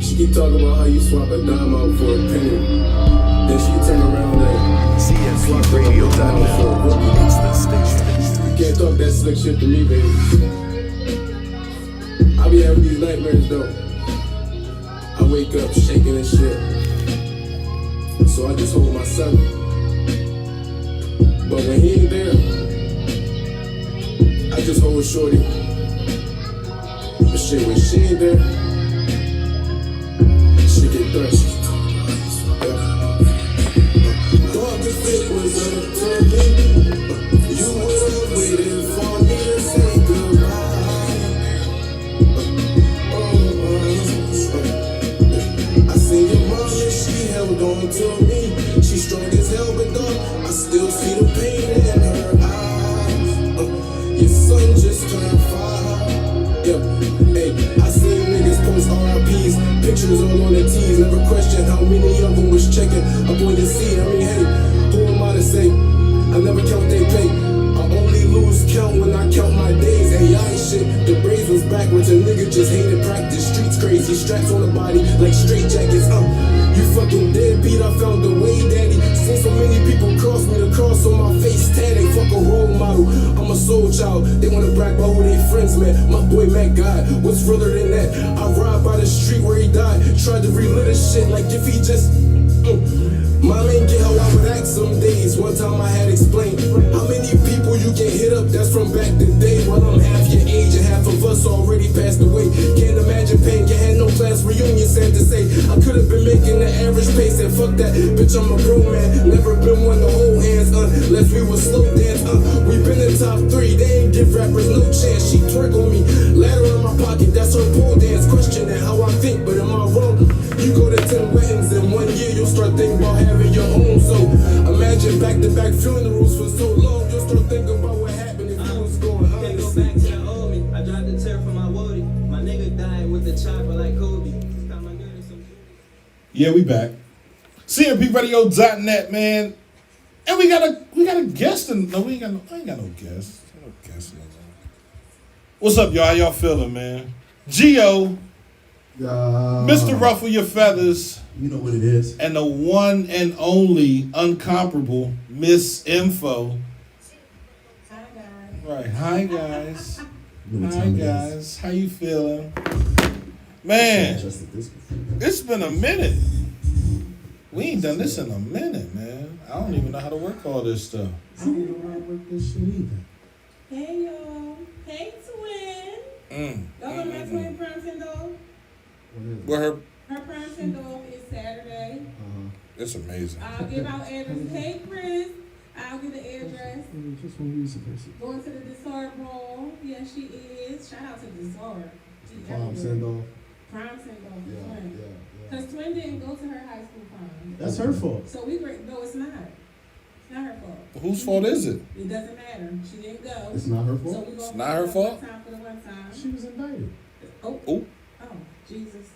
She keep talking about how you swap a dime out for a penny. Then she turn around and swap a dime out for a rookie. It's the station. You can't talk that slick shit to me, baby. I be having these nightmares though. I wake up shaking and shit. So I just hold myself. But when he ain't there, I just hold shorty. But shit, when she ain't there, she get thirsty. Thought the fit was up to me. You would've waited for me to say goodbye. I seen your mom and she held on to me. She strong as hell, but dog, I still see the pain in her eyes. Your son just turned 5. Hey, I seen niggas post RIPs, pictures all on their tees. Never question how many of them was checking up on your seat. I mean, hey, who am I to say? I never count they pay. I only lose count when I count my days. AI shit, the braids was backwards. A nigga just hated practice. Streets crazy, straps on the body like straight jackets. You fucking deadbeat, I found the way, daddy. Seen so many people cross me, the cross on my face tatted. Fuck a role model, I'm a soul child. They wanna brag about who they friends met. My boy Matt God, what's further than that? I ride by the street where he died. Tried to relive this shit like if he just Mom ain't get how I would act some days. One time I had explained how many people you can hit up that's from back the day. While I'm half your age and half of us already passed away. Can't imagine pain, you had no class reunion, sad to say. I could've been making the average pace and fuck that, bitch, I'm a grown man. Never been one to hold hands, unless we would slow dance, we been in top 3, they ain't give rappers no chance. She twerk on me, ladder in my pocket, that's her pole dance. Questioning how I think, but am I wrong? You go to 10 weddings in 1 year, you'll start thinking about having your own. So imagine back-to-back funerals for so long, you'll start thinking about what happened if you was going Can't go back to the old me. I dropped the tear from my woody. My nigga died with the chopper like Kobe. Stop my girl to some. Yeah, we back. CMPRadio.net, man. And we got a guest. No, I ain't got no guest. No guest. What's up, y'all? How y'all feeling, man? Gio, Mr. Ruffle Your Feathers. You know what it is. And the one and only uncomparable Miss Info. Hi guys. Right. Hi guys. You know what Hi time it guys. is. How you feeling? Man, Adjusted this before. it's been a minute. We ain't done this in a minute, man. I don't even know how to work all this stuff. I don't know how to work this shit either. Hey y'all. Hey twin. Y'all know my twin prom send off? Where her? Her prom send off is Saturday. It's amazing. I'll give out address. Hey Chris. I'll give the address. Just when we supposed to. Going to the Dessert Ball. Yes, she is. Shout out to Dessert. Prom send off. Prom send off. Yeah. Because Twin didn't go to her high school prom. That's her fault. So we were, no, it's not. It's not her fault. Whose fault is it? It doesn't matter. She didn't go. It's not her So fault. we go It's not her fault? Time for the one time. She was indicted. Oh. Oh. Oh, Jesus.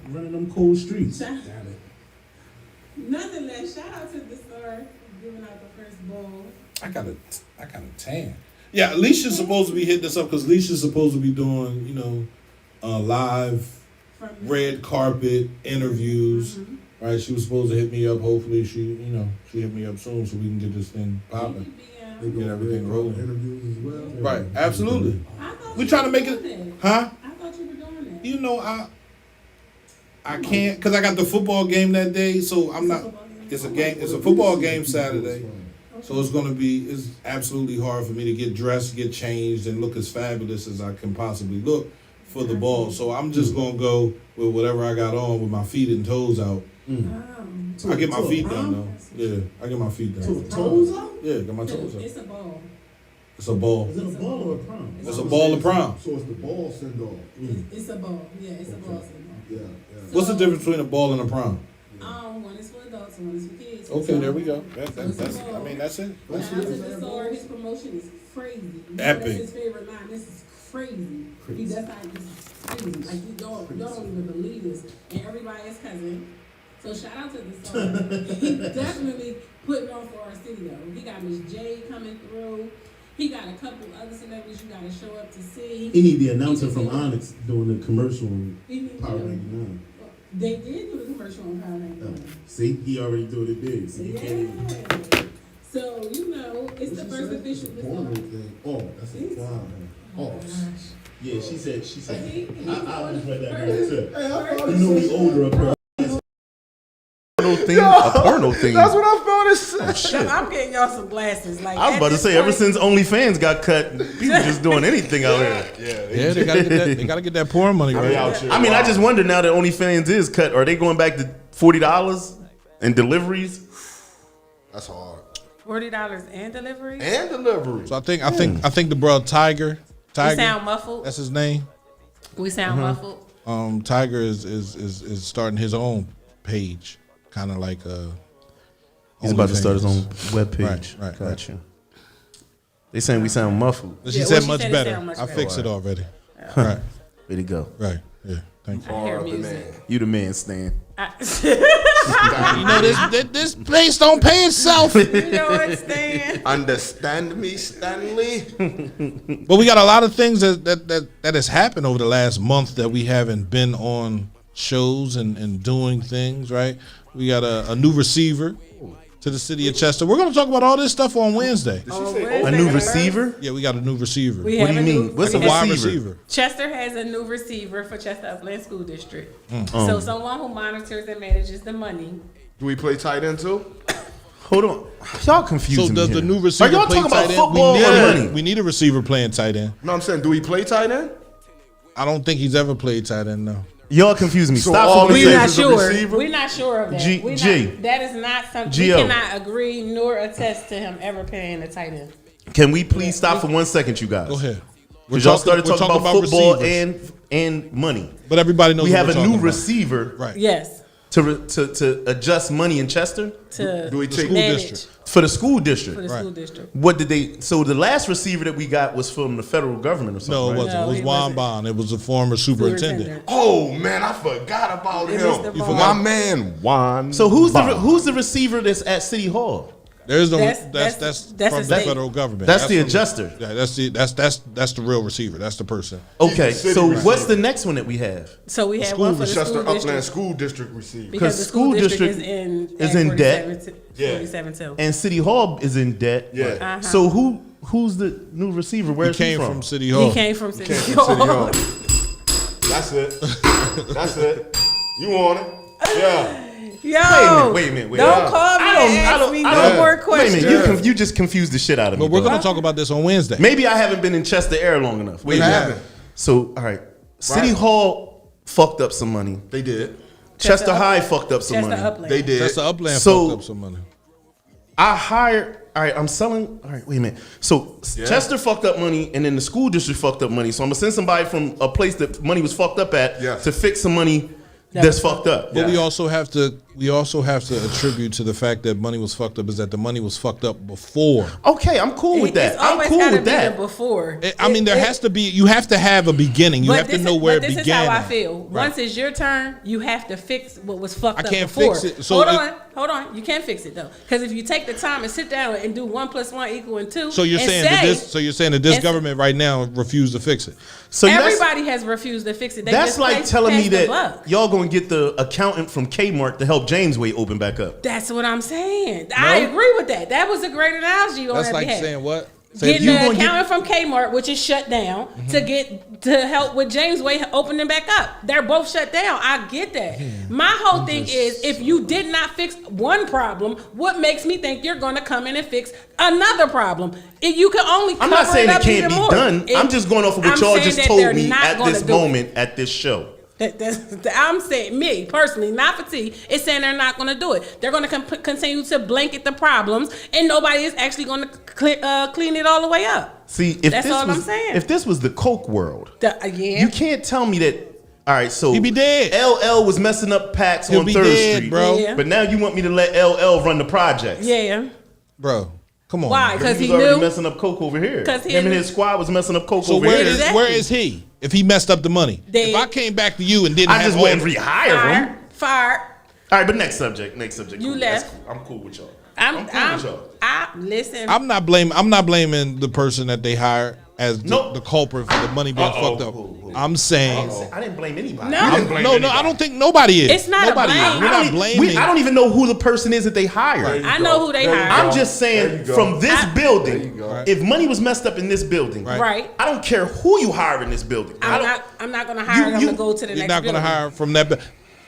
Running them cold streets. Shout- Nonetheless, shout out to the star giving out the first ball. I got a tan. Yeah, Alicia's supposed to be hitting this up because Alicia's supposed to be doing, live From red carpet interviews. Right? She was supposed to hit me up. Hopefully she hit me up soon so we can get this thing popping. They Get go everything red rolling. carpet interviews as well. Right, absolutely. I thought We you trying to were make doing it, that. huh? I thought you were doing that. You know, I can't because I got the football game that day, so I'm not. It's a football game Saturday, so it's absolutely hard for me to get dressed, get changed, and look as fabulous as I can possibly look for the ball. So I'm just gonna go with whatever I got on with my feet and toes out. I get my feet done though. Yeah, I get my feet done. Toes out? Yeah, got my toes out. It's a ball. It's a ball. Is it a ball or a prom? It's a ball of prom. So it's the ball send off. It's a ball. Yeah, it's a ball. Yeah. What's the difference between a ball and a prom? One is for adults and one is for kids. Okay, there we go. That's I mean, that's it. Shout out to the star. His promotion is crazy. Epic. That's his favorite line. This is crazy. He does not. This is crazy. Like y'all don't even believe this. And everybody's cousin. So shout out to the star. He definitely putting on for our city though. He got Miss J coming through. He got a couple other celebrities you gotta show up to see. He need the announcer from Onyx doing the commercial on He need Power to- 99. They did do the commercial on Power 99. See, he already doing it big. So you can't even. Yeah. So, you know, it's the first official. Porno thing. Oh, that's a fine. Oh, yeah. She said. I just read that. Too. You know we older up here. A porno thing. That's what I thought it said. So I'm getting y'all some glasses. Like I was about to say, ever since OnlyFans got cut, people just doing anything out here. Yeah, they gotta get that. They gotta get that porn money right. Out here. I mean, I just wonder now that OnlyFans is cut, are they going back to $40 and deliveries? That's hard. $40 and delivery. And delivery. So I think the bro Tiger. We sound muffled. That's his name. We sound muffled. Tiger is starting his own page, kind of like He's about to start his own OnlyFans. webpage. Right. Gotcha. They saying we sound muffled. She Yeah, said she much said it better. sound much I better. fixed it already. Right, Way to go. right. Yeah, thank you. I hear Hard the music. man. You the man, Stan. You know this place don't pay itself. You know what, Stan? Understand me, Stanley? But we got a lot of things that has happened over the last month that we haven't been on shows and doing things, right? We got a new receiver to the city of Chester. We're going to talk about all this stuff on Wednesday. A new receiver? Yeah, we got a new receiver. We What do have you a mean? new- What's we a have- wide receiver? receiver. Chester has a new receiver for Chester Upland School District. So someone who monitors and manages the money. Do we play tight end too? Hold on. Y'all confusing So me does here. the new receiver Are y'all play talking about tight end? football we or need, money? we need a receiver playing tight end. No, I'm saying, do we play tight end? I don't think he's ever played tight end, though. Y'all confusing me. So Stop all fooling we me. We're not is a sure. receiver? We're not sure of that. G- We're G. not, that is not something. G.O. We cannot agree nor attest to him ever paying a tight end. Can we please stop for 1 second, you guys? Go ahead. Because y'all started we're talking about football receivers. and money. But everybody knows We what have we're a talking new about. receiver Right. Yes. to adjust money in Chester To Do we take school manage district. for the school district. for the Right. school district. What did they? So the last receiver that we got was from the federal government or something. No, it right? wasn't. No, it was he Juan wasn't. Bond. It was a former superintendent. Oh man, I forgot about It him. was the You ball. forgot? My man, Juan. So who's Bond. the receiver that's at City Hall? There's no That's that's a from the state. federal government. That's the from adjuster. Yeah, that's the real receiver. That's the person. Okay, He's the so city what's receiver. the next one that we have? So we had one for the Chester school Upland district School District receiver. because the school school district district is is in Act debt. 47 Yeah. 47 too. And City Hall is in debt. Yeah. Uh-huh. So who's the new receiver? He Where's he came from? from City Hall. He came from City Came from Hall. City Hall. That's it. That's it. You want it? Yeah. Yo, Wait a minute. don't call me and ask me no more Wait a questions. minute, you just confused the shit out of me. But we're bro. going to talk about this on Wednesday. Maybe I haven't been in Chester Air long enough. Wait a You minute. haven't. So, all right. City Right. Hall fucked up some money. They did. Chester High Upland. fucked up some Chester money. Upland. They did. That's the Upland So- fucked up some money. I hired. All right, I'm selling. All right, wait a minute. So Chester fucked up money, and then the school district fucked up money. So I'm gonna send somebody from a place that money was fucked up at Yes. to fix some money that's fucked up. But we also have to attribute to the fact that money was fucked up is that the money was fucked up before. Okay, I'm cool with that. It's I'm always cool gotta with be that. the before. I mean, there has to be. You have to have a beginning. You But have to this know is- where but it this began. is how I at. feel. Right. Once it's your turn, you have to fix what was fucked I up can't before. fix it. So Hold on. You can't fix it though, because if you take the time and sit down and do 1 + 1 = 2, So you're and saying say, that this. So you're saying that this and- government right now refused to fix it. So that's, everybody has refused to fix it. They that's just like telling me passed the that buck. y'all gonna get the accountant from Kmart to help Jamesway open back up. That's what I'm saying. I agree with that. That was a great analogy on That's that like behalf. saying what? Say Getting you the gonna get- accountant from Kmart, which is shut down, to help with Jamesway opening back up. They're both shut down. I get that. My whole thing is, if you did not fix one problem, what makes me think you're going to come in and fix another problem? You can only cover I'm not saying it up can't even be more. done. I'm just going off of what I'm y'all saying just that told they're me not at gonna this do it. moment at this show. I'm saying, me personally, not for T, is saying they're not going to do it. They're going to continue to blanket the problems, and nobody is actually going to clean it all the way up. See, if That's this all was I'm saying. if this was the Coke world, Yeah. you can't tell me that. All right, so He be dead. LL was messing up packs He'll on be 3rd dead, Street, bro. Yeah. But now you want me to let LL run the projects? Yeah. Bro, come on. Why? man. Because He he was already knew. messing up Coke over here. 'Cause he Him and knew. his squad was messing up Coke So over where here. is Exactly. where is he? If he messed up the money, They- if I came back to you and didn't I have just all wouldn't the- rehire him. Fired. All right, but next subject. You Cool. That's left. cool. I'm cool with y'all. Listen. I'm not blaming the person that they hired as No. the culprit for the money being fucked up. I'm saying I didn't blame anybody. No. I don't think nobody is. It's not a nobody blame. is. We're not blaming. I don't even know who the person is that they hired. I know who they hired. I'm just There saying you go. from this building, There you go. if money was messed up in this building, Right. I don't care who you hire in this building. I'm not going to hire them to go to the You're next not going to building. hire from that.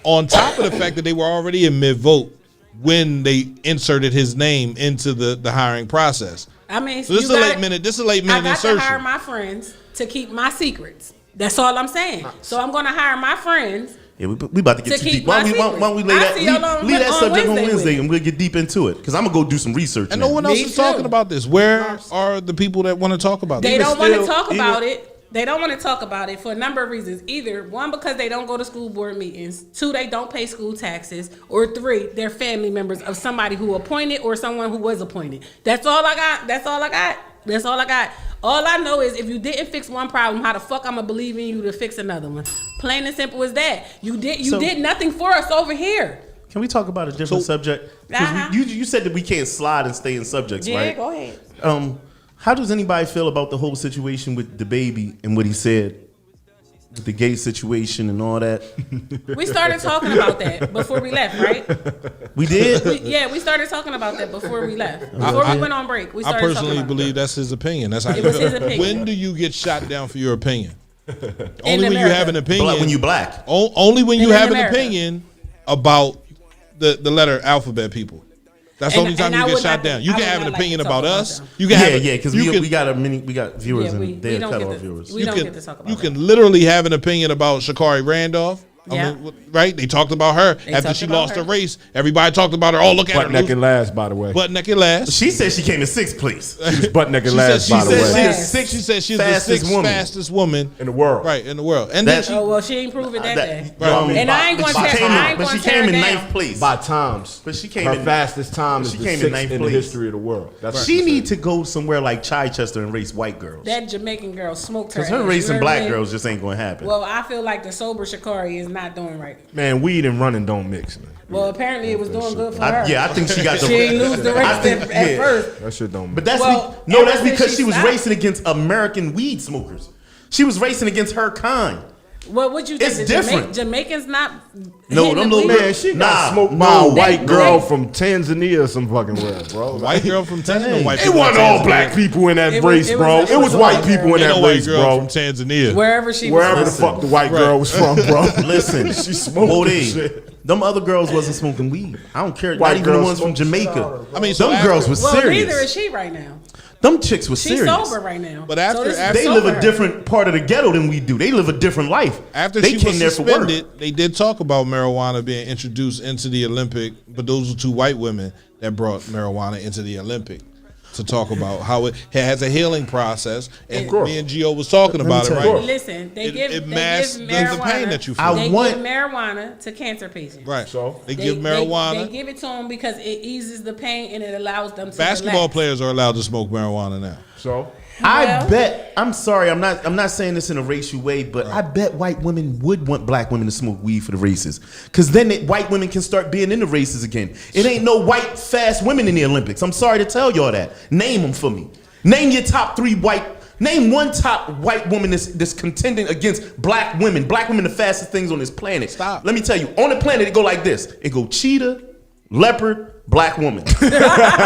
On top of the fact that they were already in mid-vote when they inserted his name into the hiring process. I mean, So this is a late minute. This is a late minute I got insertion. to hire my friends to keep my secrets. That's all I'm saying. So I'm going to hire my friends. Yeah, we about to get To too keep deep. Why my don't we lay secrets. that, I'll see y'all on- leave that on subject on Wednesday with Wednesday it. and we'll get deep into it because I'm gonna go do some research. And now. no one else Me is too. talking about this. Where are the people that want to talk about They this? don't want to still- talk even- about it. They don't want to talk about it for a number of reasons. Either one, because they don't go to school board meetings. Two, they don't pay school taxes. Or three, they're family members of somebody who appointed or someone who was appointed. That's all I got. That's all I got. That's all I got. All I know is if you didn't fix one problem, how the fuck I'ma believe in you to fix another one? Plain and simple as that. You did nothing for us over here. Can we talk about a different subject? 'Cause Uh-huh. you said that we can't slide and stay in subjects, Yeah, right? go ahead. How does anybody feel about the whole situation with the baby and what he said with the gay situation and all that? We started talking about that before we left, right? We did. We started talking about that before we left. Before we went on break, we I started personally talking about believe that's his opinion. That's how It was his opinion. When do you get shot down for your opinion? In Only when you America. have an opinion. Black, when you black. Only when you In have America. an opinion about the letter alphabet people. That's the And- only time and I you get would shot not- down. You I can would have an not like opinion to talk about about us. them. You can have Because you can- we got viewers Yeah, and we they're don't cut get off to- viewers. we you don't can get to talk about you that. can literally have an opinion about Sha'Carri Randolph. I Yeah. mean, right? They talked about her after talked she about lost her. the race. Everybody talked about her. Oh, look at Butt her. naked last, by the way. Butt naked last. She said she came in sixth place. She was butt naked She last, said by the she way. said Last. She said she's the Fastest sixth woman. fastest woman In the world. right in the world. And That- then Oh well, she ain't prove it that day. And I ain't gonna She tear- came I in- ain't but gonna she tear came in her down. ninth place. By times. But she came her in- fastest time is she the came in sixth ninth in the place. history of the world. That's what She she need to go somewhere like Chichester and race white girls. That Jamaican girl smoked her. Because her ass. racing You know what I black mean? girls just ain't gonna happen. Well, I feel like the sober Sha'Carri is not doing right. Man, weed and running don't mix, man. Well, apparently it was doing good for her. I think she got the. She ain't lose the race I think- at yeah. first. That shit don't But mix. that's Well, no, ever that's since because she she was stopped- racing against American weed smokers. She was racing against her kind. What would you think? It's the different. Jamaicans not. No, hitting them the little weed? Man, she got Nah, smoked by no. a white They- girl they- from Tanzania or some fucking where, bro. white girl from Tanzania. White It people wasn't from all Tanzania. black people in that It was- race, it was- bro. it It was was a white white people girl. in Ain't that no white race, girl bro. from Tanzania. Wherever she Wherever was. the fuck the white girl was from, bro. Listen, she smoked Bodie, shit. them other girls wasn't smoking weed. I don't care. White Not even the girls ones from smoke Jamaica. I mean, so them after- girls was Well, neither is serious. she right now. Them chicks was She's serious. sober right now. But after- this is after- They live sober. a different part of the ghetto than we do. They live a different life. After they she came was there for work. suspended, they did talk about marijuana being introduced into the Olympic, but those were two white women that brought marijuana into the Olympic to talk about how it has a healing process. And Of course. me and Gio was talking about it, tell you. right? Listen, they It- give it they masks give the marijuana. pain that you feel. I They want- give marijuana to cancer patients. Right. So? They give marijuana. They give it to them because it eases the pain and it allows them to Basketball relax. players are allowed to smoke marijuana now. So I Well- bet. I'm sorry. I'm not saying this in a racial way, but I bet white women would want black women to smoke weed for the races, because then white women can start being in the races again. It ain't no white fast women in the Olympics. I'm sorry to tell y'all that. Name them for me. Name your top three white. Name one top white woman that's contending against black women. Black women, the fastest things on this planet. Stop. Let me tell you, on the planet it go like this. It go cheetah, leopard, black woman.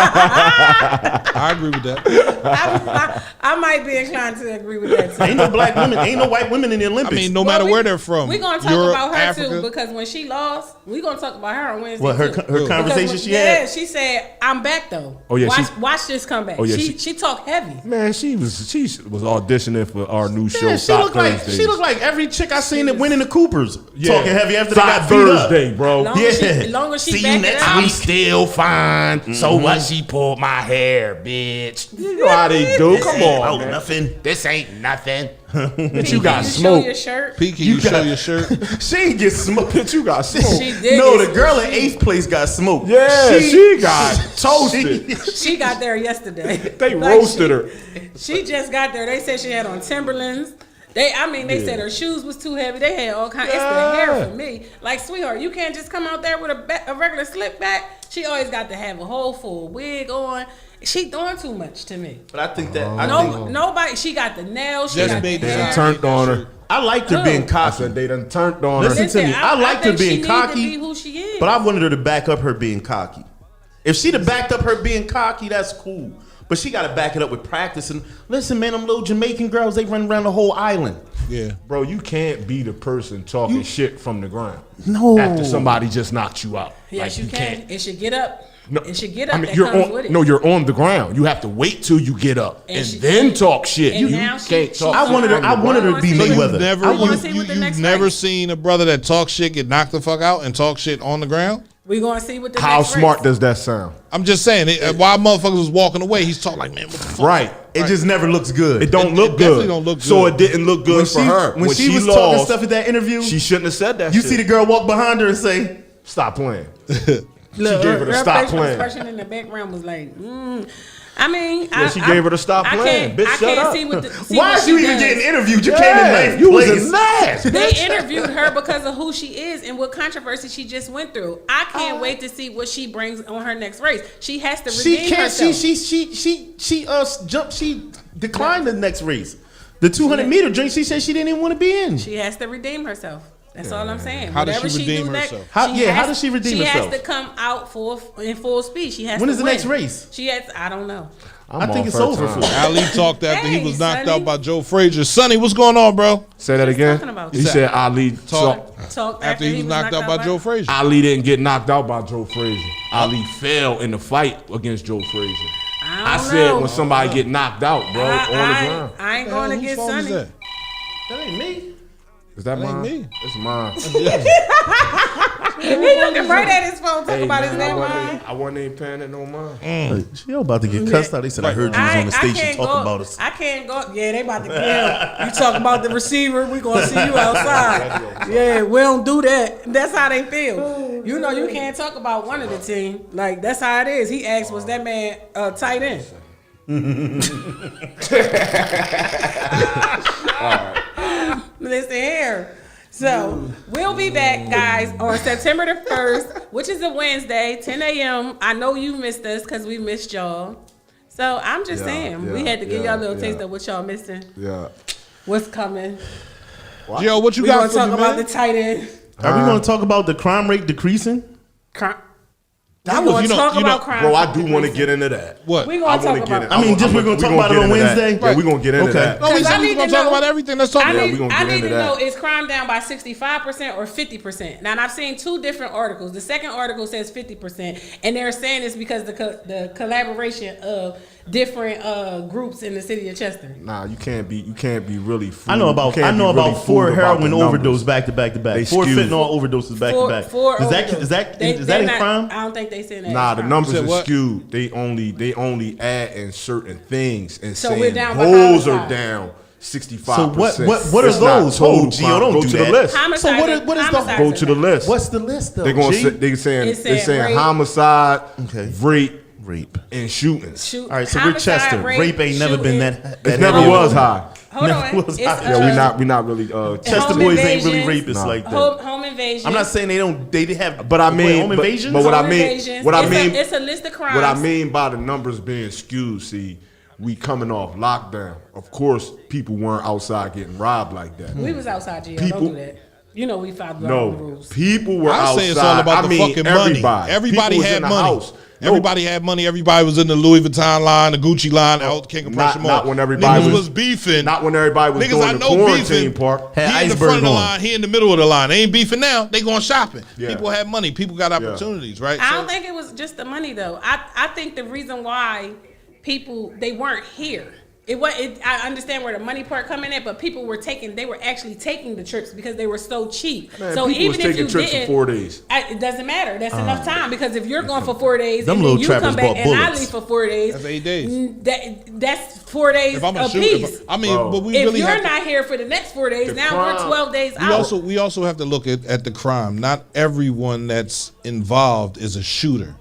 I agree with that. I might be inclined to agree with that too. Ain't no black women. Ain't no white women in the I Olympics. mean, no matter where they're from. We're gonna talk Europe, about her Africa. too, because when she lost, we're gonna talk about her on Wednesday. What her too. her conversation Because she yeah, had. she said, "I'm back though." Oh, yeah, watch this comeback. Oh, yeah, she talked heavy. man, she was auditioning for our new show. Yeah, she Sock looked like Thursdays. she looked like every chick I seen that went in the Coopers Yeah. talking heavy after Sock they got beat up. Thursday, bro. Long as she See back you it next up. week. Still fine. So what? She pulled my hair, bitch. You know how they do. Come Oh, on, man. nothing. This ain't nothing. But you got Can you show smoked. your shirt? Pete, can you show your shirt? She ain't get smoked. But you got smoked. She did. No, get the girl in smoked. 8th place got smoked. Yeah, she got toasted. She got there yesterday. They Like, roasted her. She just got there. They said she had on Timberlands They said her shoes was too heavy. They had all kinds. It's the hair for me. Like, sweetheart, you can't just come out there with a regular slip back. She always got to have a whole full wig on. She doing too much to me. But I think that Nobody. She got the nails. She Just got made the the hair. Turned on her. I liked her being I cocky. said they done turned on her. Listen to me. I liked her think she being need cocky, to be who she is. but I wanted her to back up her being cocky. If she'd have backed up her being cocky, that's cool. But she got to back it up with practice. And listen, man, them little Jamaican girls, they run around the whole island. Yeah. Bro, you can't be the person talking shit from the ground. No. After somebody just knocked you out. Yes, Like, you can. can't. It should get up. No, It should get up. I mean, that you're comes on. with it. No, you're on the ground. You have to wait till you get up and then talk shit. and You now she- can't talk. I wanted her to be So So Mayweather. you've never, I wanna see what the you've next never race. seen a brother that talks shit get knocked the fuck out and talk shit on the ground? We gonna see what the How next smart race. does that sound? I'm just saying, while motherfuckers was walking away, he's talking like, man, what the fuck? Right. It just never looks good. It don't It look definitely good. don't look So good. it didn't look good for her. When she was talking lost, stuff at that interview, she shouldn't have said that. you shit. see the girl walk behind her and say, Stop playing. Look, gave her to her stop facial playing. expression in the background was like, I mean, she gave her to stop playing. Bitch, I shut can't up. see what. See why what is you she even does. getting interviewed? You Yeah, came in ninth you was place. a last. They interviewed her because of who she is and what controversy she just went through. I can't wait to see what she brings on her next race. She has to She redeem can't. herself. She declined the next race. The 200 meter drink. She said she didn't even want to be in. She has to redeem herself. That's all I'm saying. How does Whatever she redeem do next, herself? How does she redeem herself? She has to come out in full speed. She has. When to is the win. next race? She has. I don't know. I think off it's her over time. for her. Ali talked after he Hey, was knocked Sonny. out by Joe Frazier. Sonny, what's going on, bro? Say that again. talking about? He said Ali Talk After he was knocked out by Joe Frazier. Ali didn't get knocked out by Joe Frazier. Ali fell in the fight against Joe Frazier. I don't said know. when somebody get knocked out, bro, on the ground. I ain't Hell, going to whose get phone is Sonny. that? That ain't me. Is that That ain't mine? me. It's mine. He looking right at his phone, talk Hey, about his man, name. I wasn't even paying it no mind. She about to get cussed out. They said I heard you was on the station talking about us. I can't go. Yeah, they about to kill. You talk about the receiver, we gonna see you outside. Yeah, we don't do that. That's how they feel. You know, you can't talk about one of the team. Like that's how it is. He asked, "Was that man tight end?" Listen here. So we'll be back, guys, on September the 1st, which is a Wednesday, 10 a.m. I know you missed us because we missed y'all. So I'm just saying, we had to give y'all a little taste of what y'all missing. Yeah. What's coming? Yo, what you We got gonna for talk me, about man? the tight end. Are we going to talk about the crime rate decreasing? We gonna talk about crime. Bro, I do want to get into that. What? We I gonna want talk to get about. in. I mean, just we're gonna talk about it on Wednesday? Yeah, we're gonna get into Okay. that. No, we 'Cause said I we need was gonna to talk know- about everything. Let's talk I about need, it. gonna I get need into to that. know, is crime down by 65% or 50%? Now, and I've seen two different articles. The second article says 50%, and they're saying it's because the collaboration of different groups in the city of Chester. Nah, you can't be really. I know about you can't be really 4 fooled about heroin the overdose numbers. back to back to back. They 4 skewed. fentanyl overdoses back to back. Four Is that They're in not- crime? I don't think they said that. Nah, it's the crime. numbers said are what? skewed. They only add in certain things and So saying we're down by those are homicide. down 65%. So what are It's not those? total Oh, Gio, crime. don't Go do to that. the list. Homicides So what are- is the- homicides Go are to the bad. list. What's the list though? They're gonna G? say they saying It they said saying rape. homicide, Okay. rape, and shootings. Shoot- All right, so we're homicide, Chester. Rape ain't never been shooting. that. It never was high. Hold Never on. was It's, high. Yeah, we not really. Chester home boys ain't really invasions. rapists like that. home invasion. I'm not saying they don't. They have. But I mean, home invasions. but what I Home mean, invasions. what I It's mean, it's a list of crimes. what I mean by the numbers being skewed. See, we coming off lockdown. Of course, people weren't outside getting robbed like that. We was outside jail. People- Don't do that. You know we followed all the No, rules. people were I outside. say it's all about I the mean, fucking money. Everybody People was had in the money. house. No, Everybody had money. Everybody was in the Louis Vuitton line, the Gucci line, out King of Prussia Mall. not when everybody Niggas was- was beefing. not when everybody was Niggas doing I the know quarantine beefing. part. Had He in the iceberg front of the on. line. He in the middle of the line. They ain't beefing now. They going shopping. Yeah. People had money. People got opportunities, right? I So- don't think it was just the money though. I think the reason why people they weren't here. I understand where the money part coming in, but people were actually taking the trips because they were so cheap. Man, so people was even if taking you trips for didn't, 4 days. It doesn't matter. That's enough time because if you're going for 4 days Them and little then you trappers come back bought and I bullets. leave for 4 days, That's 8 days. That's 4 days If I'm gonna a shoot, piece. I mean, Bro. but we If really you're have to, not here for the next 4 days, The now crime- we're 12 days out. we also have to look at the crime. Not everyone that's involved is a shooter.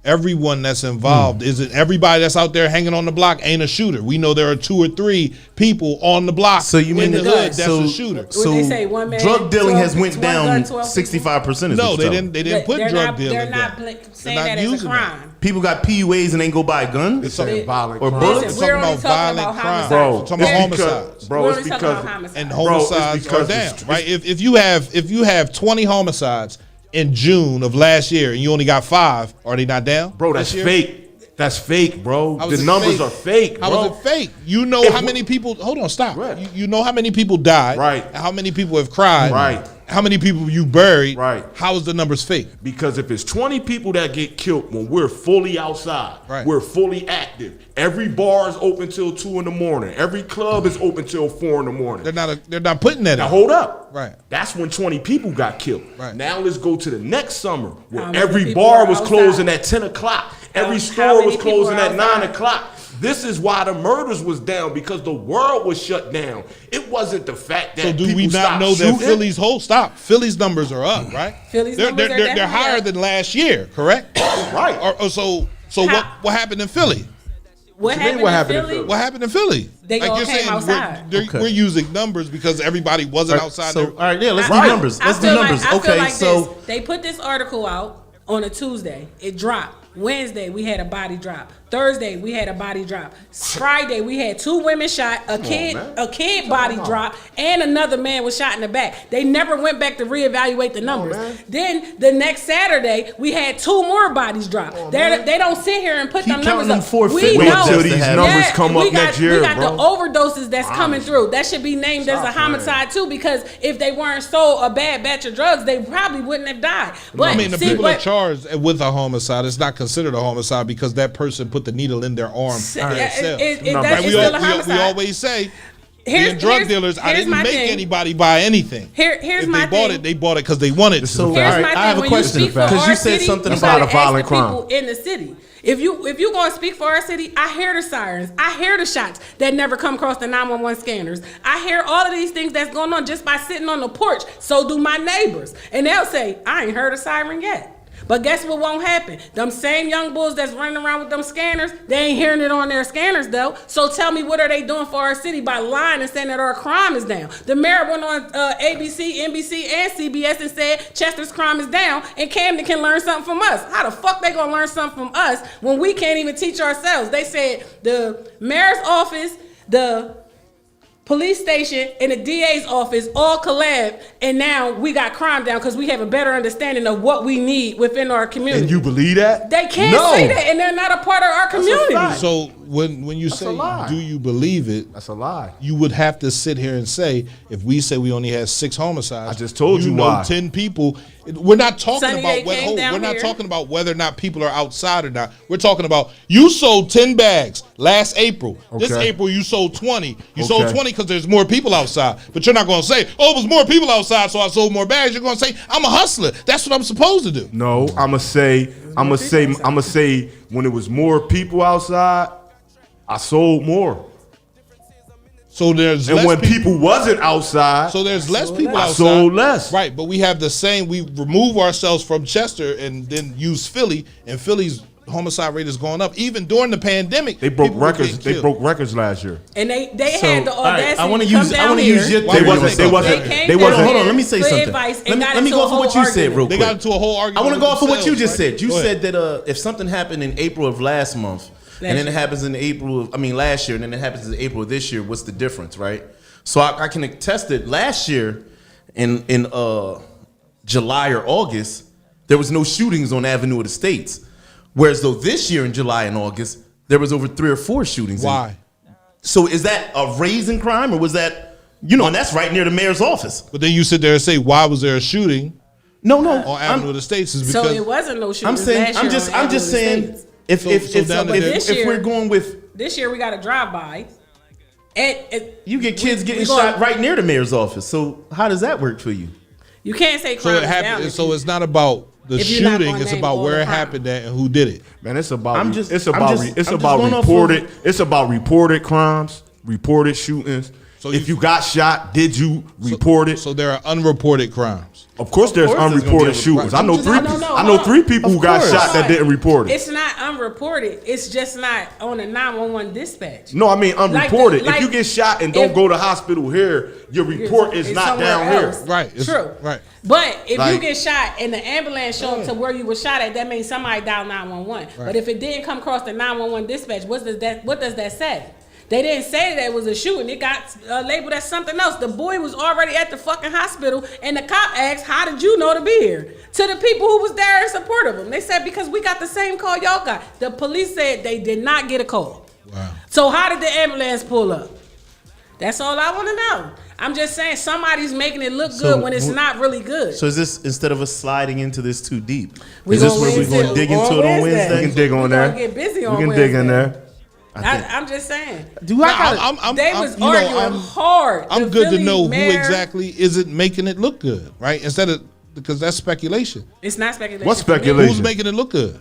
everyone that's involved isn't everybody that's out there hanging on the block ain't a shooter. We know there are 2 or 3 people on the block. So you mean in the that- hood that's so- a shooter? So they say one man, drug dealing 12 has went 12 down gun, 12 65%. No, they didn't. They didn't put They're drug not, dealing. they're not down. saying They're not that as a using that. crime. People got PUAs and ain't go buy a gun. It's saying violent Or crime. bullets? Listen, We're we're only talking about homicides. Bro, We're talking about it's because, homicides. bro, We're it's only talking about because homicides. And Bro, it's homicides are because down, it's- right? If you have 20 homicides in June of last year and you only got 5, are they not down? bro, that's this year? fake. That's fake, bro. How is The it numbers fake? are fake, bro. How is it fake? You know If how we- many people? Hold on, stop. Right. You know how many people died, Right. And how many people have cried, Right. How many people you buried, Right. How is the numbers fake? Because if it's 20 people that get killed when we're fully outside, Right. we're fully active. Every bar is open till 2 in the morning. Every club is open till 4 in the morning. They're not putting that Now in. hold up. Right. That's when 20 people got killed. Right. Now let's go to the next summer where How many every people bar are was outside? closing at 10 o'clock. Every How store many was people closing are at 9 outside? o'clock. This is why the murders was down, because the world was shut down. It wasn't the fact that So do people we not stopped know that shooting. Philly's Philly's numbers are up, right? Philly's they're, numbers they're, are they're, they're definitely higher up. than last year, correct? Right. So How- what happened in Philly? What you mean, happened, what in happened in Philly? Philly? What happened in Philly? They all you're came saying outside. we're using numbers because everybody wasn't outside. So there. all right, yeah, let's do I- numbers. I Let's do feel numbers. Like, I feel Okay, like so this. They put this article out on a Tuesday. It dropped. Wednesday we had a body drop. Thursday we had a body drop. Friday we had 2 women shot, a kid body drop, and another man was shot in the back. They never went back to reevaluate the numbers. Then the next Saturday we had 2 more bodies drop. They don't sit here and put Keep them numbers counting up. them forfeit We ones know till these numbers come we up next year, We got bro. the overdoses that's coming through. That should be named as a homicide too, because if they weren't sold a bad batch of drugs, they probably wouldn't have died. But I mean, the see, people but- are charged with a homicide. It's not considered a homicide because that person put the needle in their arm. Yeah, themselves. it No, does- but it's we, still a we homicide. always say, Here's- being drug here's- dealers, I here's didn't my make thing. anybody buy anything. Here's If my they bought thing. it, they bought it because they wanted to. So Here's all right, my I have thing. a When question you speak for because our you said city, something you about gotta a violent ask the crime. people in the city. If you gonna speak for our city, I hear the sirens, I hear the shots that never come across the 911 scanners. I hear all of these things that's going on just by sitting on the porch. So do my neighbors, and they'll say, "I ain't heard a siren yet." But guess what won't happen? Them same young bulls that's running around with them scanners, they ain't hearing it on their scanners though. So tell me, what are they doing for our city by lying and saying that our crime is down? The mayor went on ABC, NBC, and CBS and said Chester's crime is down, and Camden can learn something from us. How the fuck they gonna learn something from us when we can't even teach ourselves? They said the mayor's office, the police station, and the DA's office all collab, and now we got crime down because we have a better understanding of what we need within our community. And you believe that? They can't No. say that, and they're not a part of our community. fact. So when you say, a lie. do you believe it? That's a lie. You would have to sit here and say, if we say we only had 6 homicides, I just told you know why. 10 people. We're not talking Sunny about Day came down we're not here. talking about whether or not people are outside or not. We're talking about you sold 10 bags last April. This Okay. April you sold 20. You Okay. sold 20 because there's more people outside. But you're not going to say, oh, it was more people outside, so I sold more bags. You're going to say, I'm a hustler. That's what I'm supposed to do. No, I'ma say when it was more people outside, I sold more. So there's And less when people wasn't outside, So there's less people I outside. sold less. Right, but we have the same. We remove ourselves from Chester and then use Philly, and Philly's homicide rate is going up. Even during the pandemic, they broke people were records. getting They killed. broke records last year. And they So, had the all right, audacity I want to to come use. I down want to here. use your Why theory. would on they something. wasn't- They came they down wasn't- here Hold on, let me say for something. advice and Let me got go into off a of what whole you said real argument. They quick. got into a whole argument. I want to go off of what you just themselves, said. You Go ahead. said that if something happened in April of last month, and then it happens in April of, last year, and then it happens in April of this year, what's the difference, right? So I can attest that last year in July or August, there was no shootings on Avenue of the States. Whereas though this year in July and August, there was over 3 or 4 shootings. Why? So is that a raise in crime, or was that, and that's right near the mayor's office? But then you sit there and say, why was there a shooting No, on Avenue of the States? Is So because it wasn't no shootings I'm saying, last year I'm just on Avenue of the saying, States. if down to this we're going with, This year we got a drive-by. And you get kids getting we going- shot right near the mayor's office. So how does that work for you? You can't say so crime it is down. happened. So it's not about the If you're not shooting; gonna it's name about all where the it crime. happened at and who did it. Man, it's about I'm just reported going off of- crimes, reported shootings, So if you got shot, did you report it? So there are unreported crimes. Of course, there's course there's gonna unreported be shooters. right. I know No, three. no, no, I know hold on. 3 people who got course. shot that didn't report it. It's not unreported. It's just not on a 911 dispatch. No, I mean unreported. Like if you get shot and don't if- go to hospital here, your report is It's not somewhere down else. here. Right. It's- True. right. But if you Like- get shot and the ambulance show up to where you were shot at, that means somebody dialed 911. But if it didn't come across the 911 dispatch, what does that say? They didn't say that it was a shooting. It got labeled as something else. The boy was already at the fucking hospital, and the cop asked, "How did you know to be here?" To the people who was there in support of him, they said, "Because we got the same call y'all got." The police said they did not get a call. Wow. So how did the ambulance pull up? That's all I want to know. I'm just saying somebody's making it look good when it's not really good. So is this, instead of us sliding into this too deep, We is this gonna where we're Wednesday- going to dig into on it on Wednesday. Wednesday? We can dig on We there. gonna get busy on We can dig in Wednesday. there. I'm just saying. Do I gotta, They was arguing hard. I'm The good to Philly know mayor- who exactly isn't making it look good, right? Instead of because that's speculation. It's not speculation. What's for me. speculation? Who's making it look good?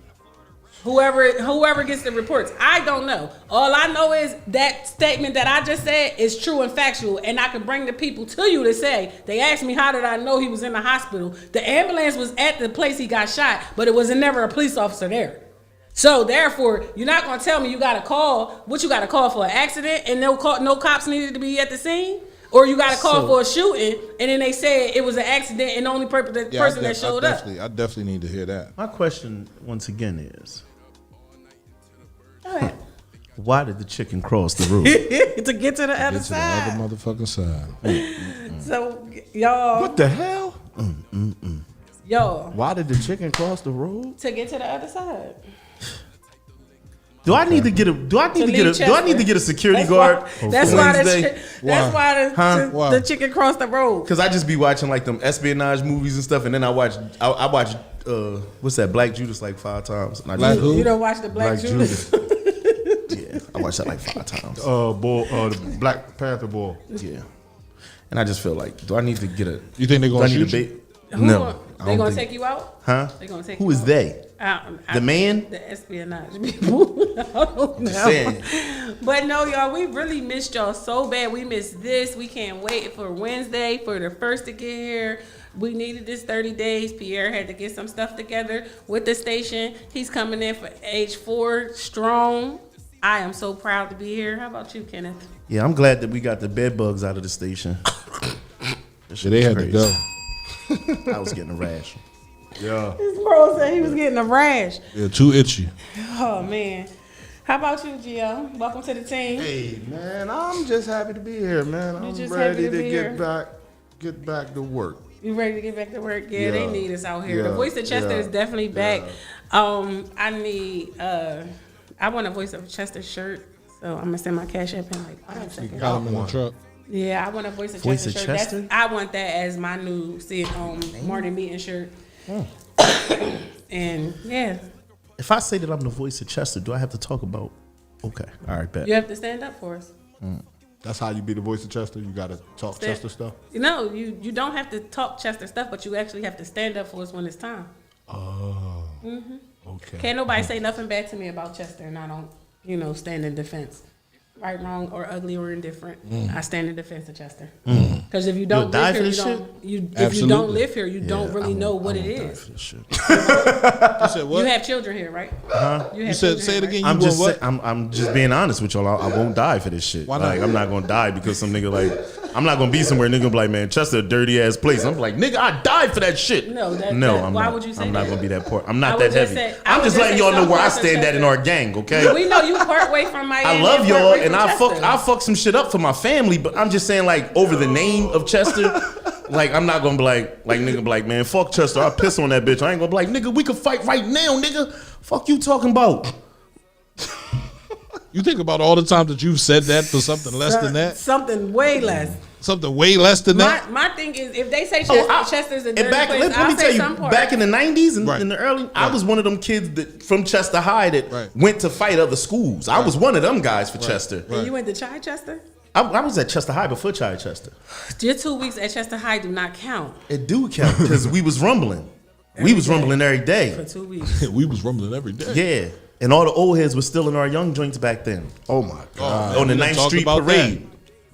Whoever gets the reports. I don't know. All I know is that statement that I just said is true and factual, and I can bring the people to you to say. They asked me how did I know he was in the hospital. The ambulance was at the place he got shot, but it was never a police officer there. So therefore, you're not gonna tell me you got to call. What you got to call for an accident, and no cops needed to be at the scene, or you got to call for a shooting, and then they said it was an accident, and the only person that showed up. I definitely need to hear that. my question once again is, Go ahead. why did the chicken cross the road? To get to the other Get to the side. other motherfucking side. So y'all, What the hell? y'all, Why did the chicken cross the road? to get to the other side. Do I need to get a? Do I need to get a? Do I need to get a security guard? That's for why. Wednesday? That's why Huh? Why? the chicken crossed the road. Cause I just be watching like them espionage movies and stuff, and then I watch what's that, Black Judas like 5 times. And I Black just, who? You don't watch the Black Judas. Yeah, I watched that like 5 times. The Black Panther boy. Yeah, and I just feel like, do I need to get a? You think they're Do gonna I need shoot a you? bait? Who No, gonna- I They don't gonna think- take you out? Huh? They gonna take Who you is out? they? The man? The espionage people. I don't know. saying. But no, y'all, we really missed y'all so bad. We missed this. We can't wait for Wednesday for the first to get here. We needed this 30 days. Pierre had to get some stuff together with the station. He's coming in for age 4 strong. I am so proud to be here. How about you, Kenneth? Yeah, I'm glad that we got the bed bugs out of the station. So they had to go. I was getting a rash. Yeah. This bro said he was getting a rash. They're too itchy. Oh, man. How about you, Gio? Welcome to the team. Hey man, I'm just happy to be here, man. I'm just ready happy to to be get here? back to work. You ready to get back to work? Yeah, they Yeah. need us out here. The Yeah. voice of Chester Yeah. is definitely back. I need I want a voice of Chester shirt. So I'm gonna send my cash app in like 5 seconds. Got them in the truck. Yeah, I want a voice of Voice Chester of shirt. Chester? I want that as my new morning meeting shirt. And yeah, If I say that I'm the voice of Chester, do I have to talk about? Okay, all right, bet. you have to stand up for us. That's how you be the voice of Chester. You gotta talk Stand- Chester stuff. No, you don't have to talk Chester stuff, but you actually have to stand up for us when it's time. Okay. Can't nobody say nothing bad to me about Chester, and I don't, stand in defense. Right, wrong, or ugly, or indifferent. I stand in defense of Chester. Because if you don't die live for here, this if you don't Absolutely. live here, you don't really know what it is. You said what? You have children here, right? You You have said children say here, it right? again. I'm You just want say, what? I'm just being honest with y'all. I won't die for this shit. Why not? Like, I'm not gonna die because some nigga like, I'm not gonna be somewhere nigga be like, man, Chester a dirty ass place. I'm like, nigga, I died for that shit. No, I'm why not. would you say I'm not that? gonna be that poor. I'm I not would that just heavy. say- I I'm would just just letting say y'all know some where I parts of stand at in Chester. our gang. Okay. We know you part way from Miami. I love and part y'all, way and from Chester. I fuck some shit up for my family, but I'm just saying, like, over the name of Chester, like, I'm not gonna be like nigga be like, man, fuck Chester, I'll piss on that bitch. I ain't gonna be like, nigga, we can fight right now, nigga. Fuck you talking about? You think about all the times that you've said that for something less than that, Something way less. something way less than that. My thing is, if they say Chester's a dirty and back, place, let I'll me say tell you, some part. back in the 90s and Right. in the early, I was one of them kids that from Chester High that Right. went to fight other schools. I was one of them guys for Chester. And you went to Chichester? I was at Chester High before Chichester. Your 2 weeks at Chester High do not count It do count because we was rumbling. We was day. rumbling every for day. 2 weeks. We was rumbling every day. Yeah. And all the old heads were still in our young joints back then. Oh my god. On the we done 9th talked Street about Parade.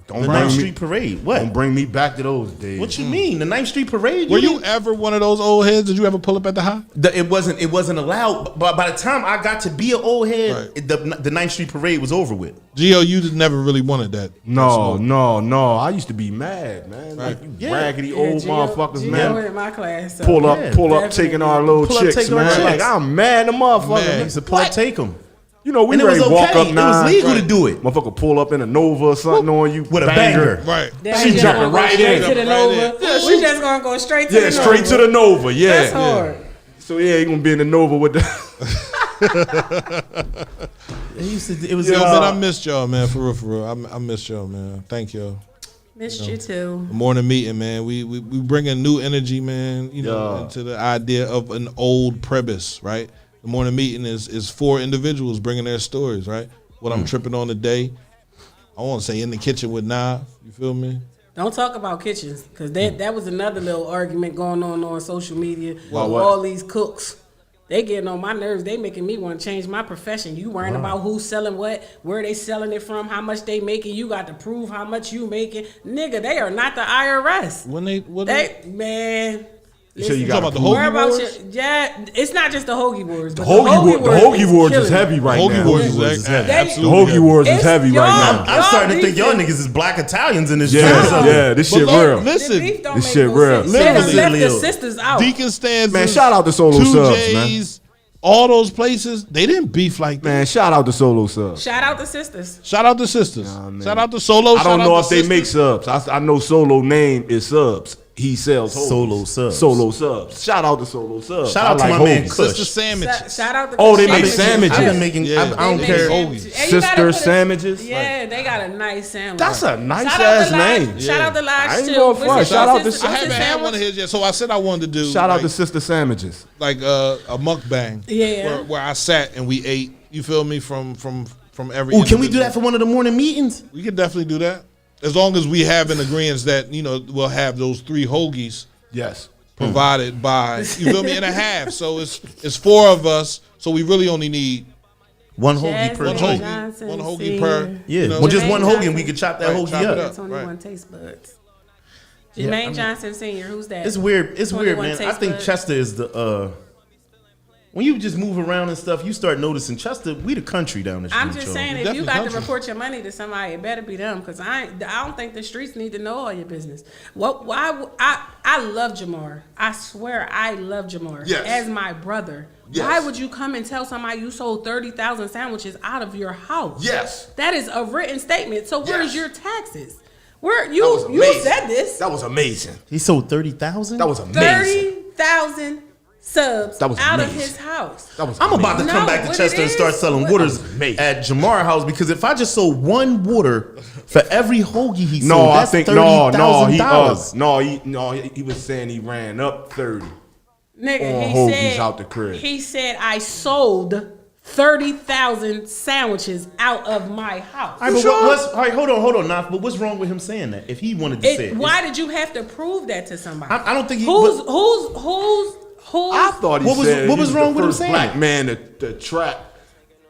Don't The bring 9th me- Street Parade. What? Don't bring me back to those days. What you mean? The 9th Street Parade? Were you didn't- ever one of those old heads? Did you ever pull up at the high? It wasn't allowed. But by the time I got to be an old head, Right. the 9th Street Parade was over with. Gio, you just never really wanted that. No. I used to be mad, man. Like you Yeah. raggedy old motherfuckers, Gio man. in my class. So. Pull up, Definitely. taking our little Pull up, chicks, taking our man. chicks. Like I'm mad, the motherfucker. Man. They used to pull up, take them. You know, we And it ready was to walk okay. up It was 9. legal to do it. Motherfucker pull up in a Nova or something on you With a banger. Right. Then She we just jumping gonna go right straight in. to the Right Nova. in. Yeah, We just gonna go straight to the Yeah, Nova. straight to the Nova. Yeah. That's hard. So yeah, you gonna be in the Nova with the. It was. Yo, man, I missed y'all, man. For real. I missed y'all, man. Thank y'all. Missed you too. Morning meeting, man. We bring a new energy, man. You know, Yeah. into the idea of an old premise, right? The morning meeting is 4 individuals bringing their stories, right? What I'm tripping on today. I want to say in the kitchen with Nav. You feel me? Don't talk about kitchens, because that was another little argument going on social media with what? all these cooks. They getting on my nerves. They making me want to change my profession. You worrying about who's selling what, where they selling it from, how much they making. You got to prove how much you making. Nigga, they are not the IRS. Man. So you listen, got about the worry Hoagie about Wars? yeah, it's not just the Hoagie Wars. But The Hoagie Wars is killing it. heavy right Hoagie now. Wars Hoagie Wars is is heavy. The absolutely Hoagie Wars is It's heavy y'all. right now. I'm starting to think y'all beefing. niggas is black Italians in this Yeah, joint. yeah, this shit real. The Listen, beef don't This make shit no real. sense. They done Literally. left the Literally. sisters out. Deacon Stan's, Man, shout out to Solo Subs, man. 2J's, all those places, they didn't beef like that. Man, shout out to Solo Subs. Shout out the sisters. Shout out to sisters. man. Shout out to Solo. I don't shout know out if to they make sisters. subs. I know Solo name is Subs. He sells hoagies. Solo Subs. Solo Subs. Shout out to Solo Subs. Shout out I to like my man hoagies. Kush. Sister sandwiches. Shout out to Oh, they the make sisters. sandwiches. I've been making. Yeah. I don't They care. make Hoagies. sandwiches. And you gotta Sister put a- sandwiches. Yeah, they got a nice sandwich. That's a nice Shout out ass to Lodge- name. Shout out to Lodge I ain't too. gonna What's front. his- Shout what's out his- to- I what's his haven't had sandwich? one of his yet, so I said I wanted to do Shout out like, to Sister Sandwiches. like a mukbang. Yeah. Where I sat and we ate. You feel me from every. Ooh, can we do individual. that for one of the morning meetings? We can definitely do that as long as we have an agreement that we'll have those 3 hoagies Yes. provided by you feel me in a half. So it's 4 of us. So we really only need One hoagie per Jasmine joint. Johnson, one hoagie Senior. per. Yeah, you know, well, just Jermaine one hoagie, and Johnson. we could chop that Right, hoagie chop it up. up. That's only Right. one taste buds. Jermaine Johnson Senior. Who's that? It's weird. It's weird, 21 man. I taste think buds. Chester is the. When you just move around and stuff, you start noticing Chester. We the country down the street. I'm just y'all. saying, if Definitely you got to country. report your money to somebody, it better be them, because I don't think the streets need to know all your business. I love Jamar. I swear I love Jamar Yes. as my brother. Yes. Why would you come and tell somebody you sold 30,000 sandwiches out of your house? Yes. That is a written statement. So where's Yes. your taxes? Where That was you amazing. said this? That was amazing. He sold 30,000. That was amazing. 30,000 subs That was out of amazing. his house. That was I'm about to amazing. come No, back to what Chester it and start is- selling what- waters amazing. at Jamar House, because if I just sold one water for every hoagie he sold, No, I that's think $30,000. he was saying he ran up 30. Nigga, On he hoagies said out the crib. He said I sold 30,000 sandwiches out of my house. All right, but all right, hold on, Naf. But what's wrong with him saying that? If he wanted to say it, Why did you have to prove that to somebody? I don't think he. Who's but- I thought he What was- said what he was wrong the with him first saying black it? man to trap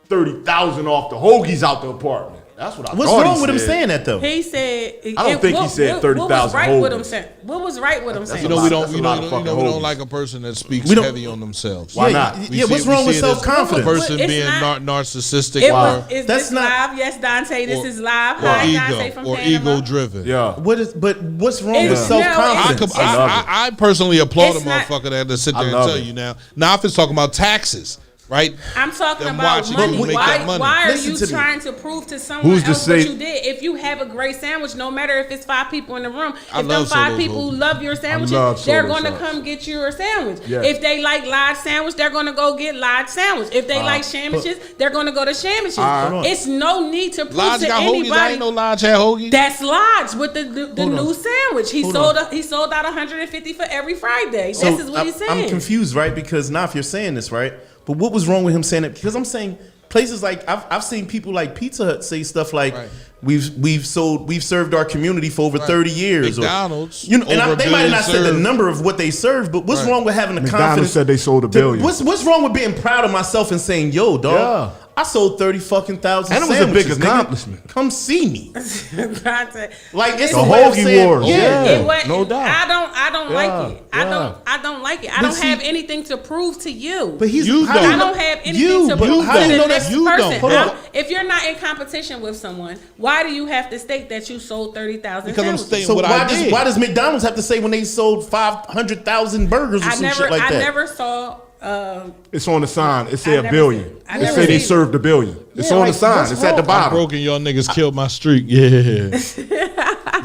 30,000 off the hoagies out the apartment. That's what I What's thought wrong he with him said. saying that though? He said. I don't think he said 30,000 What was right with him hoagies. saying? What was right with him saying? You know lot- we don't. that's a You lot know, of we fucking hoagies. don't like a person that speaks We don't- heavy on themselves. Why yeah, not? Yeah, what's wrong with see it as- self-confidence? A person It's being not- narcissistic It or, was. Is That's this not- live? Yes, Dante. This or- is live. or Hi, Dante ego from or Panama. ego driven. Yeah. But what's wrong It's- with no, self-confidence? I love it. I personally applaud a It's not- motherfucker that to sit I there and love tell it. you now. Now if it's talking about taxes, right? I'm talking Then about watch it. money. You make Why, that money. why are Listen you to me. trying to prove to someone Who's to else what say- you did? If you have a great sandwich, no matter if it's 5 people in the room, I if them love 5 Solo's people hoagies. love your sandwiches, love they're Solo's going to sauce. come get your sandwich. Yeah. If they like Lodge sandwich, they're going to go get Lodge sandwich. If they like sandwiches, they're going to go to sandwiches. on. It's no need to prove Lodge to got hoagies. I anybody. ain't no Lodge had hoagies. That's Lodge with the new sandwich. He Hold sold on. he sold out 150 for every Friday. So this is what he's saying. I'm confused, right? Because now if you're saying this, right? But what was wrong with him saying it? Because I'm saying places like I've seen people like Pizza Hut say stuff like Right. we've served our community for over 30 years. McDonald's, and over a they might have billion not said the served. number of what they served, but what's Right. wrong with having the McDonald's confidence? said they sold a billion. What's wrong with being proud of myself and saying, "Yo, dog, I sold 30 fucking thousand. And it was a big sandwiches, nigga. accomplishment. Come see me. Like it's The a way of hoagie saying- wars. Yeah. It was, no doubt. I don't like it. I yeah. don't like it. I But don't see- have anything to prove to you. But he's You how do don't. I don't have anything You, to but prove how to do you the know next that you person. don't? Hold on. If you're not in competition with someone, why do you have to state that you sold 30,000 Because I'm sandwiches? stating So what why I did. does McDonald's have to say when they sold 500,000 burgers or I some never, shit like I that? never saw. It's on the sign. It say I a never billion. seen- I It never say they seen- served a billion. It's Yeah, on like, the sign. what's It's at the wrong? bottom. Broken, y'all niggas killed my streak. Yeah.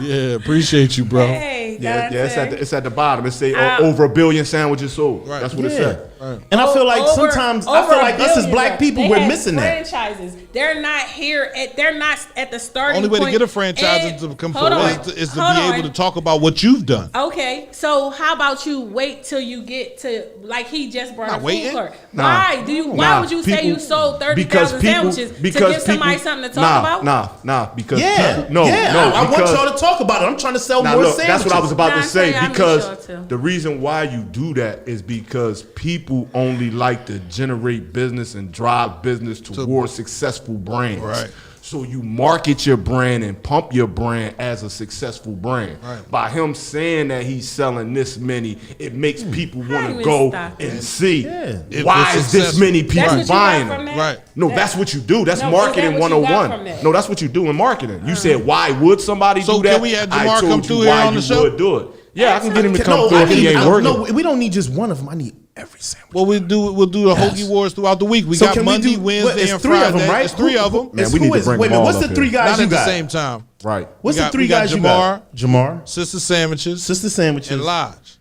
Yeah, appreciate you, bro. Hey, Yeah, God yeah. It's at the bottom. It say Uh, over 1 billion sandwiches sold. Right. That's what it Yeah. said. And I feel like Over- sometimes I over feel a like us as billion, black though. people They we're have missing that. franchises. They're not here. They're not at the starting Only way to point. get a franchise And- is to come hold forward on, is to hold be on. able to talk about what you've done. Okay, so how about you wait till you get to like he just brought Not a food waiting. court? Nah. Why do you? Why Nah, would you say people- you sold 30,000 because people- sandwiches to because give somebody people- something to talk about? Nah. Because Yeah, people, no, yeah. no. I want because- y'all to talk about it. I'm trying to sell Now more look, sandwiches. that's what I was about Nah, to say. I need Because y'all to. the reason why you do that is because people only like to generate business and drive business towards successful brands. Right. So you market your brand and pump your brand as a successful brand. Right. By him saying that he's selling this many, it makes people want to even go stop and it. see If why it's is this successful. many That's people what you got buying from them. that? Right. No, that's what you do. That's No, marketing is that what you got 101. from that? No, that's what you do in marketing. You said, why would somebody So do that? can we have I Jamar told come you through here why on the you show? would do it. Yeah, I can get him to No, come through I if he need, ain't working. no, we don't need just one of them. I need every sandwich. Well, we'll do the Hoagie Wars throughout the week. We So got can we Monday, do- Wednesday, it's and three Friday. of them, right? It's three of them. Man, It's we who need to is- bring wait a them minute, all what's up the here. three guys Not you at the got? same time. Right. What's We the got- three we got guys you got? Jamar, Sister Sandwiches, Sister Sandwiches, and Lodge.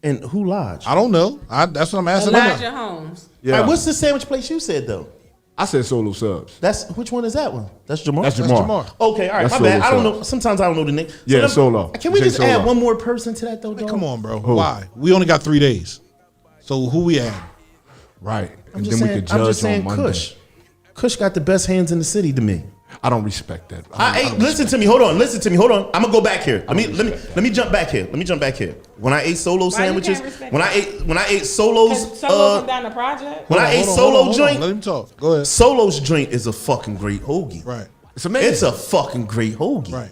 and who Lodge? I don't know. That's what I'm asking. Elijah Holmes. Yeah. All right, what's the sandwich place you said though? I said solo subs. That's which one is that one? That's Jamar. That's That's Jamar. Jamar. Okay, all right, That's my bad. Solo I don't Subs. know. Sometimes I don't know the name. Yeah, then- Solo. Can we Jay just Solo. add one more person to that though? Dog? Come on, bro. Who? Why? We only got 3 days. So who we at? Right. I'm And just then we saying. could I'm judge just saying. on Monday. Kush. Kush got the best hands in the city to me. I don't respect that. Listen to me. Hold on. Listen to me. Hold on. I'm gonna go back here. Let me jump back here. Let me jump back here. When I ate solo Why you sandwiches, can't respect when I ate solos, Cause Solo come down the project. when I ate Hold on, solo hold on. joint, Let him talk. Go ahead. Solo's joint is a fucking great hoagie. Right. It's amazing. It's a fucking great hoagie. Right.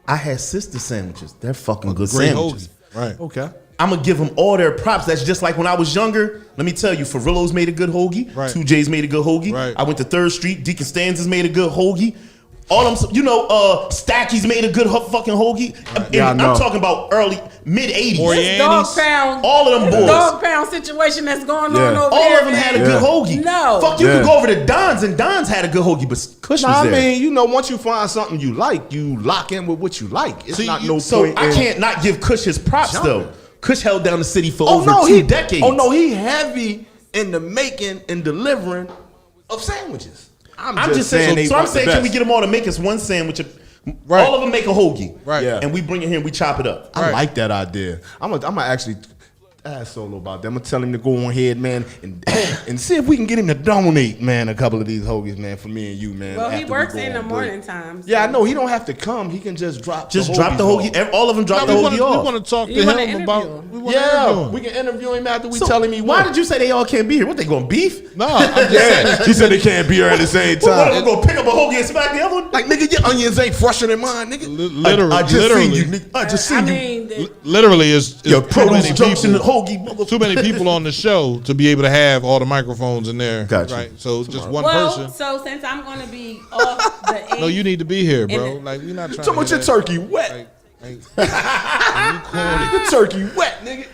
I had sister sandwiches. They're fucking good Great sandwiches. hoagie. Right. okay. I'm gonna give them all their props. That's just like when I was younger. Let me tell you, Farillo's made a good hoagie. Right. 2J's made a good hoagie. Right. I went to 3rd Street. Deacon Stanzas made a good hoagie. All them, Stacky's made a good fucking hoagie. And Yeah, I know. I'm talking about mid 80s. Moriarty. This dog pound. All of them this boys. dog pound situation that's going on Yeah. over All here. of them had a man. good hoagie. No. Fuck, you Yeah. could go over to Don's, and Don's had a good hoagie, but Kush was Nah, I there. mean, you know, once you find something you like, you lock in with what you like. It's See, not you- no So point I in- can't not give Kush his props Jumping. though. Kush held down the city for Oh over no, 2 decades. Oh no, he heavy in the making and delivering of sandwiches. I'm just saying. So I'm saying, can we get them all to make us one sandwich? Right. All of them make a hoagie. Right. Yeah. And we bring it here and we chop it up. I Right. like that idea. I'm gonna actually ask Solo about that. I'm gonna tell him to go on ahead, man, and see if we can get him to donate, man, a couple of these hoagies, man, for me and you, man. Well, he after we works go in the on morning break. times. Yeah, I know. He don't have to come. He can just drop. Just the drop the hoagies hoagie. off. All of them drop No, the we hoagie off. want to talk to You wanna him about. interview him. We wanna Yeah, interview him. we can interview him after we So tell him he why won. did you say they all can't be here? What, they going beef? No, I'm just saying. Yeah, she said they can't be here at the same What, time. I'm going to pick up a hoagie and smack the other one? Like, nigga, your onions ain't fresher than mine, nigga. Literally, I just literally, seen you, nigga. I just seen I you. mean, literally is Your too produce many junction people. hoagie, motherfucker. Too many people on the show to be able to have all the microphones in there. Gotcha. Right. So just one well, person. so since I'm going to be off the 8th, No, you need to be here, bro. And- Like we're not trying. Talking about to your hear that. turkey wet. You corny. Your turkey wet, nigga.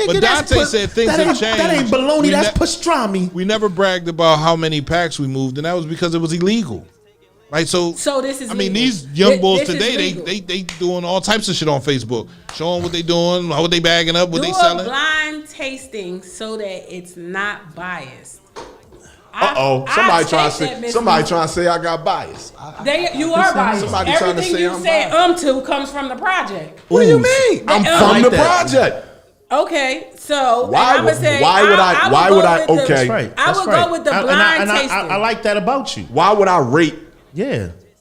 But Dante said things that have ain't, changed. That ain't baloney, We that's ne- pastrami. We never bragged about how many packs we moved, and that was because it was illegal. Right. So this is I mean, legal. these young bulls This is today, legal. they doing all types of shit on Facebook, showing what they doing, what they bagging up, what Do they a selling. blind tasting so that it's not biased. Somebody trying to say say. Somebody trying to say I got bias. You are biased. Somebody trying to Everything say you I'm said biased. to comes from the project. What do you mean? I'm I from like the that. project. Okay, so Why I'm would- gonna say why would I- why would I- go with the- okay. That's right. I That's would right. go with the And blind I tasting. I like that about you. Why would I rate? Yeah.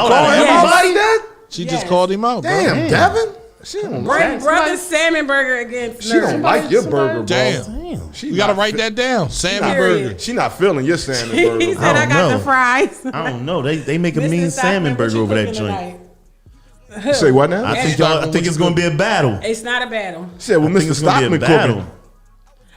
out Call of everybody that? She Yes. just called him out, bro. Damn, Devin. She don't like. Brother Salmon Burger against She don't like your burger, bro. Damn. She You got to not write fe- that down. Salmon Period. burger. She not feeling your salmon He burger. said bro. I got know. the fries. I don't know. They make a Mr. mean Stockman, salmon what burger you over that cooking joint. tonight? Say what now? I think it's gonna be a battle. It's not a battle. Said, well, I think Mr. it's gonna be a Stockman battle. cooking.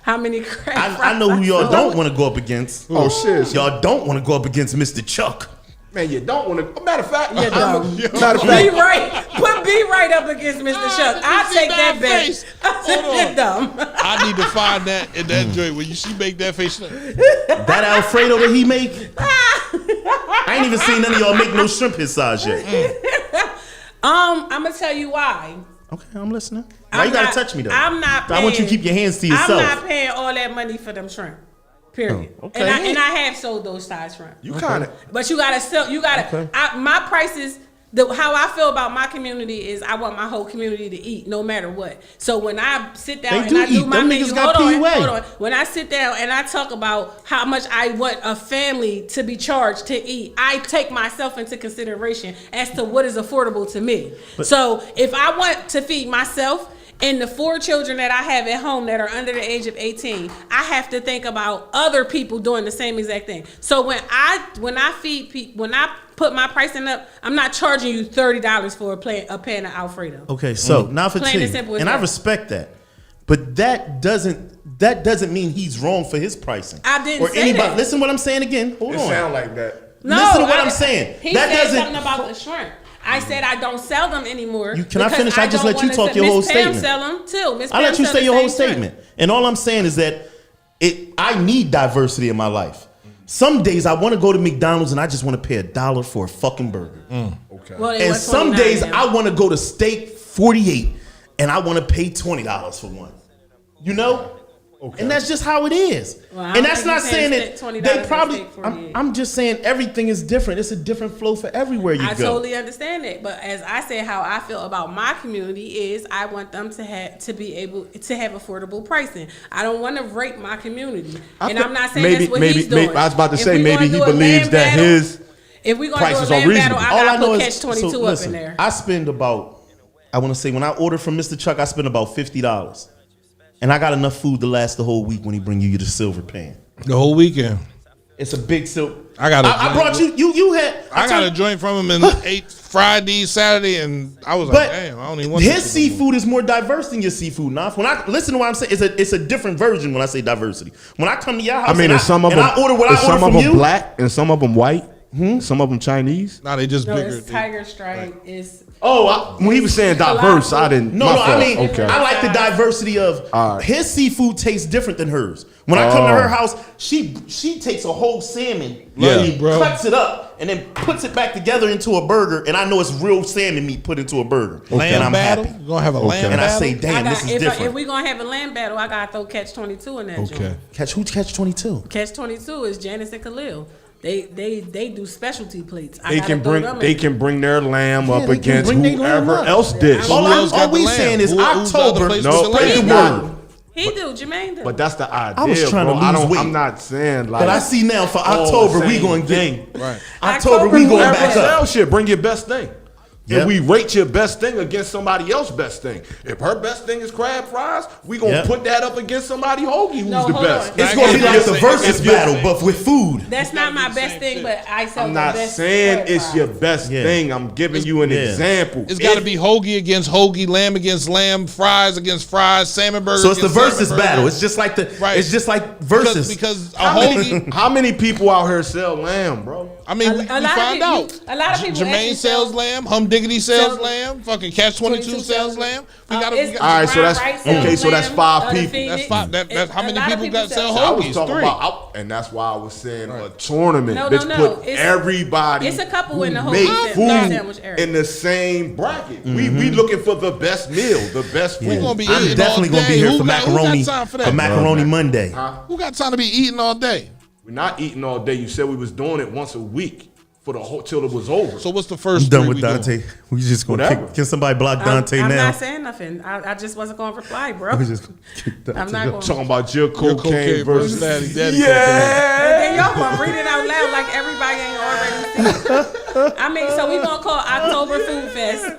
How many crab I know who y'all don't want to go up against. Oh shit, Y'all don't want to go up against Mr. Chuck. man, you don't want to. Matter of fact, You don't. matter of Be fact, right. Put B right up against Mr. Chuck. I'll see take that that bet. face? I said Hold on. you're dumb. I need to find that in that joint when she make that face. That Alfredo that he make, I ain't even seen none of y'all make no shrimp his size yet. I'm gonna tell you why. Okay, I'm listening. Why you gotta touch me though? I'm not. Paying, I want you to keep your hands to yourself. I'm not paying all that money for them shrimp. Period. Oh, okay. And I have sold those size shrimp. you kind of. But you gotta sell. You gotta. Okay. My prices. How I feel about my community is I want my whole community to eat no matter what. So when I sit down They and do I do eat. my Them menu, niggas got PUA. hold on. When I sit down and I talk about how much I want a family to be charged to eat, I take myself into consideration as to what is affordable to me. So if I want to feed myself and the 4 children that I have at home that are under the age of 18, I have to think about other people doing the same exact thing. So when I feed people, when I put my pricing up, I'm not charging you $30 for a pan of Alfredo. Okay, so now for Plain and T, simple as and I that. respect that, but that doesn't mean he's wrong for his pricing. I didn't or say anybody. that. Listen, to what I'm saying again. Hold It on. sound like that. No, Listen to what I- I'm saying. He That said doesn't- something about the shrimp. I said I don't sell them anymore. Can I because finish? I just don't let you wanna talk sell- your whole Miss Pam statement. sell them too. Miss I'll Pam let you sell say the your whole same shrimp. statement. And all I'm saying is that I need diversity in my life. Some days I want to go to McDonald's and I just want to pay $1 for a fucking burger. Okay. Well, they And were some 29 days now. I want to go to steak 48 and I want to pay $20 for one. You know? Okay. And that's just how it is. Well, I And don't that's think not you saying paid that $20 they for probably. steak 48. I'm just saying everything is different. It's a different flow for everywhere you I go. totally understand it, but as I said, how I feel about my community is I want them to be able to have affordable pricing. I don't want to rape my community, and I'm not saying that's what he's doing. I was about to If say we maybe gonna he do a believes land that battle- his If we're gonna do a prices are land battle, reasonable. I All gotta I know put is catch 22 so up listen, in there. I spend about, I want to say when I order from Mr. Chuck, I spend about $50, and I got enough food to last the whole week when he bring you the silver pan. The whole weekend. It's a big silver. I got a- I brought you had. I got a told- joint from him and ate Friday, Saturday, and I was like, But damn, I don't even want his this. seafood is more diverse than your seafood. Now, when I listen to what I'm saying, it's a different version when I say diversity. When I come to your house, I mean, and and some of them, I order what and I some order of from them you. black, and some of them white, some of them Chinese. Nah, they just No, bigger. it's Tiger Stripe. It's Oh, when he was saying diverse, I didn't. No, my no, I fault. mean, okay. I like the diversity of All right. his seafood tastes different than hers. When I come to Oh. her house, she takes a whole salmon, Yeah. and Bro. cuts it up, and then puts it back together into a burger, and I know it's real salmon meat put into a burger, and Lamb I'm battle? happy. You gonna have a lamb And I battle? say, damn, this is if different. we gonna have a land battle, I gotta throw Catch 22 in that Okay. joint. Who's catch 22? Catch 22 is Janice and Khalil. They do specialty plates. I They gotta can throw bring them they in. can bring their lamb Yeah, up they can against bring their lamb whoever up. else dish. All, else got all the we lamb? saying is Who's the other October. place No, with the spread lamb? the word. He do, Jermaine do. But that's the idea, I was trying bro. to lose weight. I'm not saying like. But I see now for all October the we same going to thing. get Right. October we going Whoever back up. sell shit, bring your best thing. Yep. And we rate your best thing against somebody else's best thing. If her best thing is crab fries, we gonna Yep. put that up against somebody hoagie who's No, the hold best. on. It's I going to be gotta like the say- versus if you- battle, but with food. That's not my gotta be the best same thing, shit. but I sell I'm the not best saying crab it's fries. your best Yeah. thing. I'm giving you an Yeah. example. It's got to If- be hoagie against hoagie, lamb against lamb, fries against fries, salmon burger. So it's the against salmon versus burger. battle. It's just like Right. it's just like versus. because a How many, hoagie. how many people out here sell lamb, bro? I mean, we A lot of find people- out. a lot of people actually Jermaine sells sell- lamb. Hum Diggity sells sells- lamb. Fucking Catch 22 sells lamb. We gotta. It's- we All right, so Brian that's Wright sells okay. So that's lamb, 5 other people. Phoenix. That's five. That's how A many lot of people people got sell I was hoagies? talking 3. about, and that's why I was saying a tournament. No, Bitch, no, put it's- everybody. it's a couple who in the whole make sandwich food area. in the same bracket. We looking for the best meal, the best food. We gonna be I'm eating definitely all gonna be day. here Who for got macaroni time for that? for macaroni Monday. Who got time to be eating all day? We're not eating all day. You said we was doing it once a week for the whole till it was over. So what's the first? I'm done three with we doing? Dante. We just gonna Whatever. kick. Can somebody block Dante I'm now? not saying nothing. I just wasn't going to reply, bro. We just gonna kick Dante I'm not out. going. Talking about your cocaine, cocaine versus versus Daddy yeah. Then y'all gonna read it out loud like everybody ain't already I mean, so we gonna call October Food Fest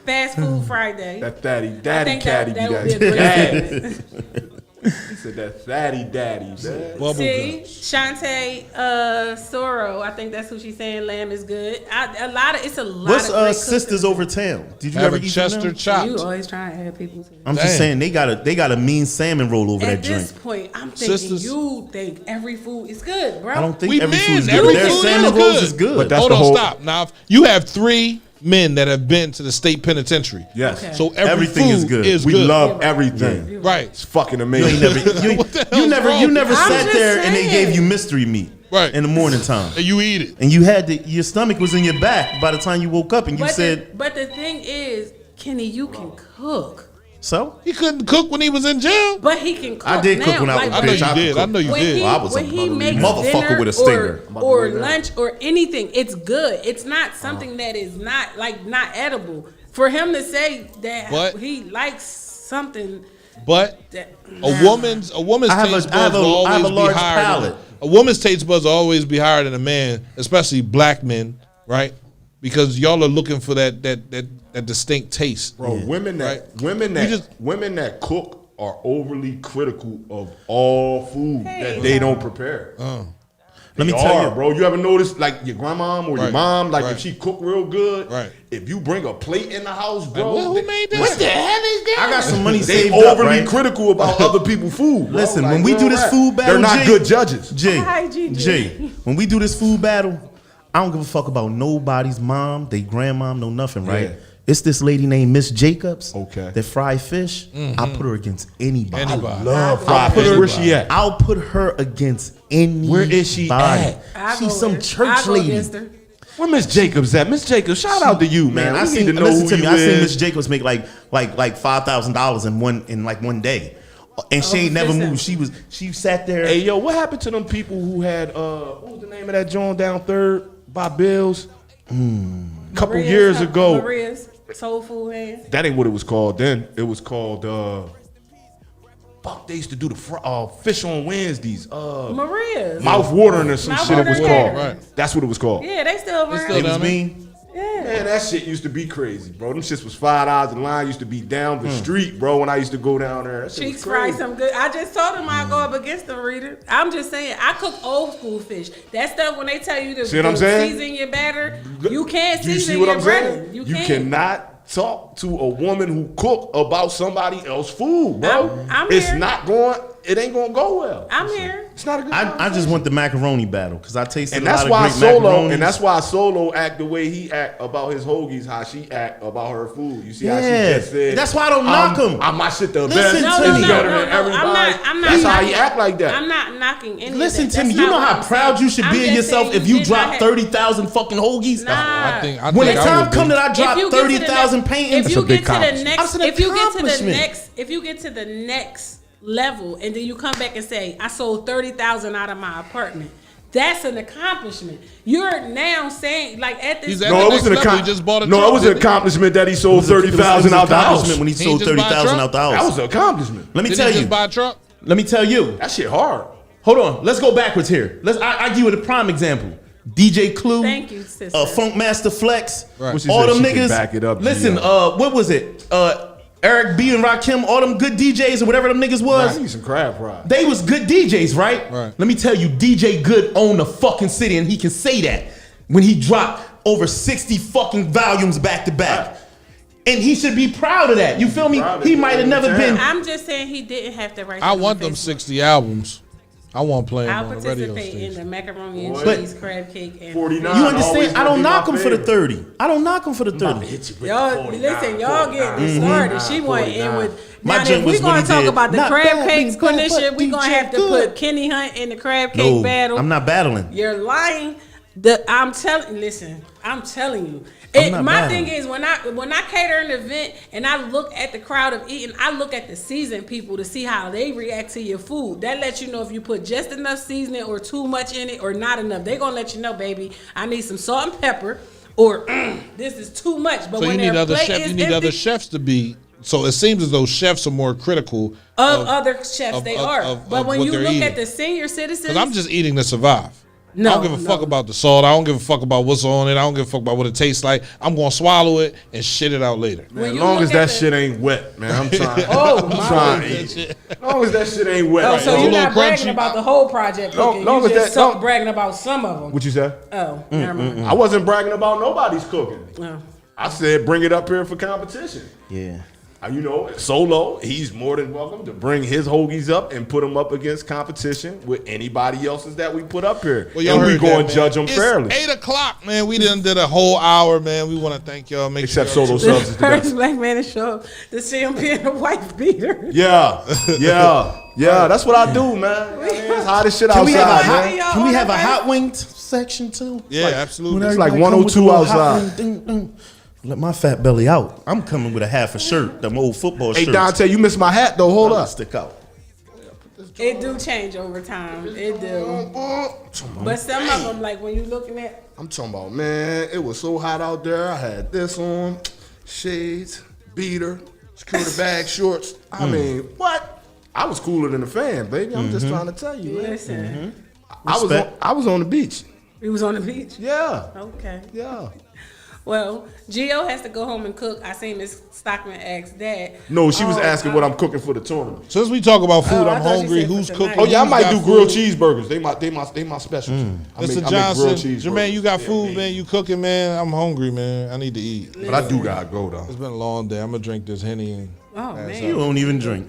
Fast Food Friday. That daddy I think caddy that be would be a that. great segment. He said that fatty daddy. Man. Bubble See, guts. Shantae Soro, I think that's who she's saying. Lamb is good. It's a lot What's of great Sisters cookers. Over Town? Did you Have ever a eat from Chester them? chopped. You always trying to have people. I'm just saying they got a mean salmon roll over At that this joint. point, I'm thinking Sisters. you think every food is good, bro. I don't think We every men, food is every good. Their food salmon is rolls good. is good. But that's Hold the on, whole- stop. Now, if you have 3 men that have been to the state penitentiary. Yes. Okay. So every Everything food is good. Is We good. love everything. Right. It's fucking you amazing. ain't never, you, What the you hell's never, wrong you with never you? I'm sat just there and they saying. gave you mystery meat Right. in the morning time, And you eat it. and you had your stomach was in your back by the time you woke up, and you said, but the thing is, Kenny, you can cook, so. He couldn't cook when he was in jail. but he can cook. I did now. cook when I was Like, I know bitch, you I did. could I know you when did. he, Well, I was a when he makes motherfucker dinner with a stinger. or lunch or anything, it's good. It's not something that is not not edible. For him to say that But- he likes something But that a woman's I have a- taste I have buds a- will I have a always be large higher. palate. A woman's taste buds will always be higher than a man, especially black men, right? Because y'all are looking for that distinct taste. Bro, women that You women that cook are overly critical of all food that they don't prepare. Let me They tell are, you, bro. You ever notice, like your grandma or your Right. mom, like Right. if she cook real good, Right. if you bring a plate in the house, bro, Well, who made this? what the hell is that? I got some money They saved overly up, right? critical about other people's food. Bro. Listen, Like, when we real do this rap. food battle, they're not G, good judges. Hi, Gigi. G, when we do this food battle, I don't give a fuck about nobody's mom, they grandmom, no nothing, right? Yeah. It's this lady named Miss Jacobs. Okay. That fry fish. I put her against anybody. Anybody. Love I'll fried put fish. her- Where she at? I'll put her against anybody. Where is she at? I'll She's go some with- church I'll go lady. against her. Where Miss Jacobs at? Miss Jacobs, shout out to you, man. I We seen. need to know Listen who to me. you I seen is. Miss Jacobs make like $5,000 in one day, and she ain't never listen. moved. She sat there. Hey, yo, what happened to them people who had what was the name of that joint down Third by Bills? Couple Maria's- years ago. Maria's Soul Food Hands. That ain't what it was called then. It was called fuck, they used to do the fish on Wednesdays. Maria's. Mouth watering or some Mouth shit it was watering called. catering. Right. That's what it was called. Yeah, they still around. still It was down there. me. Man, that shit used to be crazy, bro. Them shits was $5. The line used to be down the street, bro. When I used to go down there, that shit Cheeks was fry crazy. some good. I just told him I'd go up against the reader. I'm just saying, I cook old school fish. That stuff when they tell you to, See what I'm saying? season your batter, you can't You season see what your I'm bread. saying? You You can't. cannot talk to a woman who cook about somebody else's food, bro. I'm it's here. not going. It ain't gonna go well. I'm here. It's not a good. I just want the macaroni battle because I tasted And a that's lot why of great Solo, macaronis. and that's why Solo act the way he act about his hoagies, how she act about her food. You see how she Yeah. just said. That's why I don't knock him. I'm my shit the Listen best. to No, me. no, It's no, better no, than no. everybody. I'm not. That's how he knocking- act like that. I'm not knocking any Listen of to that. me. That's You not know what how I'm proud saying. you should I'm be of just yourself saying if you did drop not have- 30,000 fucking hoagies. Nah. I think When the I time would come be. that I drop If you get to the 30,000 next- paintings, If you a big get to the accomplishment. next, That's an if you get to the accomplishment. next, if you get to the next level, and then you come back and say, "I sold 30,000 out of my apartment," that's an accomplishment. You're now saying, like at this, He's at No, the it next was an level. He just bought a No, truck, it was an didn't he? accomplishment that he sold It was a- 30,000 out the house. accomplishment when he He sold just buy a 30,000 truck? out the house. That was an accomplishment. Let me Did tell he you. just buy a truck? Let me tell you. That shit hard. Hold on. Let's go backwards here. I give you a prime example. DJ Clue. Thank you, sister. Funk Master Flex. Right. What she All said them she can niggas. back it up, Listen, Gio. what was it? Eric B and Rakim, all them good DJs or whatever them niggas was. I need some crab fries. They was good DJs, right? Right. Let me tell you, DJ Good owned the fucking city, and he can say that when he dropped over 60 fucking volumes back to back. And he should be proud of that. You feel me? Proud of He it might have all the never time. been. I'm just saying he didn't have to write. I that on want them Facebook. 60 albums. I want playing I'll on the radio participate in station. the macaroni and But- cheese, crab cake, and 49. You always understand? I gonna don't be knock my him for the favorite. 30. I don't knock him for the 30. Y'all listen, y'all getting this started. She went in with. My Now, joint if was we gonna when he talk did, about the "Not crab bad, cakes, but Quenisha, we gonna DJ have to Good." put Kenny Hunt in the crab cake No, battle. I'm not battling. You're lying. I'm telling. Listen, I'm telling you. I'm not My battling. thing is when I cater an event and I look at the crowd of eating, I look at the seasoned people to see how they react to your food. That lets you know if you put just enough seasoning or too much in it or not enough. They're gonna let you know, baby, I need some salt and pepper, or this is too much. But So you when need their other plate chefs. is You need empty, other chefs to be. So it seems as though chefs are more critical of other chefs, of- they of- are. of But when what you they're look eating. at the senior citizens, Because I'm just eating to survive. No, I don't give a fuck about the salt. I don't give a fuck about what's on it. I don't give a fuck about what it tastes like. I'm gonna swallow it and shit it out later. Man, as long as that shit ain't wet, man, I'm trying. Oh, I'm trying to eat. As long as that shit ain't wet. Oh, so It's a you're little not bragging crunchy. about the whole project cooking. long You as just that- bragging about some of them. What you said? Oh, never mind. I wasn't bragging about nobody's cooking. Oh. I said bring it up here for competition. Yeah. You know, Solo, he's more than welcome to bring his hoagies up and put them up against competition with anybody else's that we put up here. Well, y'all and we heard go that, and man. judge them It's fairly. 8:00, man. We done did a whole hour, man. We want to thank y'all. Make Except sure Solo y'all- Subs is the First best. black man to show up to see him being a wife beater. Yeah, that's what I do, man. It's hot as shit Can we have a outside, hot, man. can we have a hot wing section too? Yeah, absolutely. It's like Everybody come with 102 a little hot outside. wing, ding, ding. Let my fat belly out. I'm coming with a half a shirt, them old football Hey, shirts. Dante, you missed my hat though. Hold I'ma up. stick out. It do change over time. It do. But some of them, like when you looking at, I'm talking about, man, it was so hot out there. I had this on, shades, beater, security bag, shorts. I mean, what? I was cooler than the fan, baby. I'm just trying to tell you, man. listen, I was on the beach. we was on the beach. Yeah, Okay. yeah. Well, Gio has to go home and cook. I seen Miss Stockman ask that. No, she was Oh, asking what I'm cooking for the tournament. Since we talk about food, Oh, I I'm thought you hungry. said for Who's tonight. cooking? Oh yeah, I Who's might got do food? grilled cheeseburgers. They my specialty. I Mr. make grilled Johnson, cheeseburgers. Jermaine, you got food, man. You cooking, man. I'm hungry, man. I need to eat. But I do gotta go though. It's been a long day. I'm gonna drink this Henny and Oh man, You don't even drink.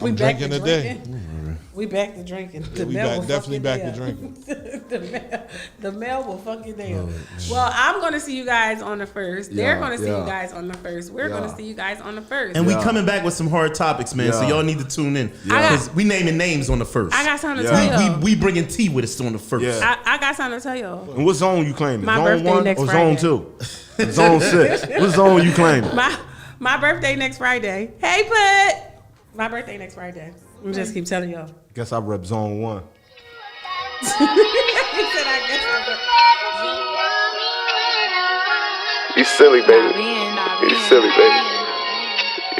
we I'm back drinking to today. drinking. We back to drinking. The we mail back- will definitely fuck back your to day drinking. up. the mail will fuck you down. Well, I'm gonna see you guys on the first. They're Yeah, gonna see yeah. you guys on the first. We're Yeah. gonna see you guys on the first. And we Yeah. coming back with some hard topics, man. So Yeah. y'all need to tune in. got- Because we naming names on the first. I got something to Yeah. tell y'all. we bringing tea with us on the first. Yeah. I got something to tell y'all. And what zone you claiming? My Zone birthday 1 next or Friday. zone 2? Zone 6. What zone you claiming? My birthday next Friday. Hey, Put. My birthday next Friday. I'm just keep telling y'all. Guess I rep zone 1. He said, I guess I You silly, baby. You silly, baby.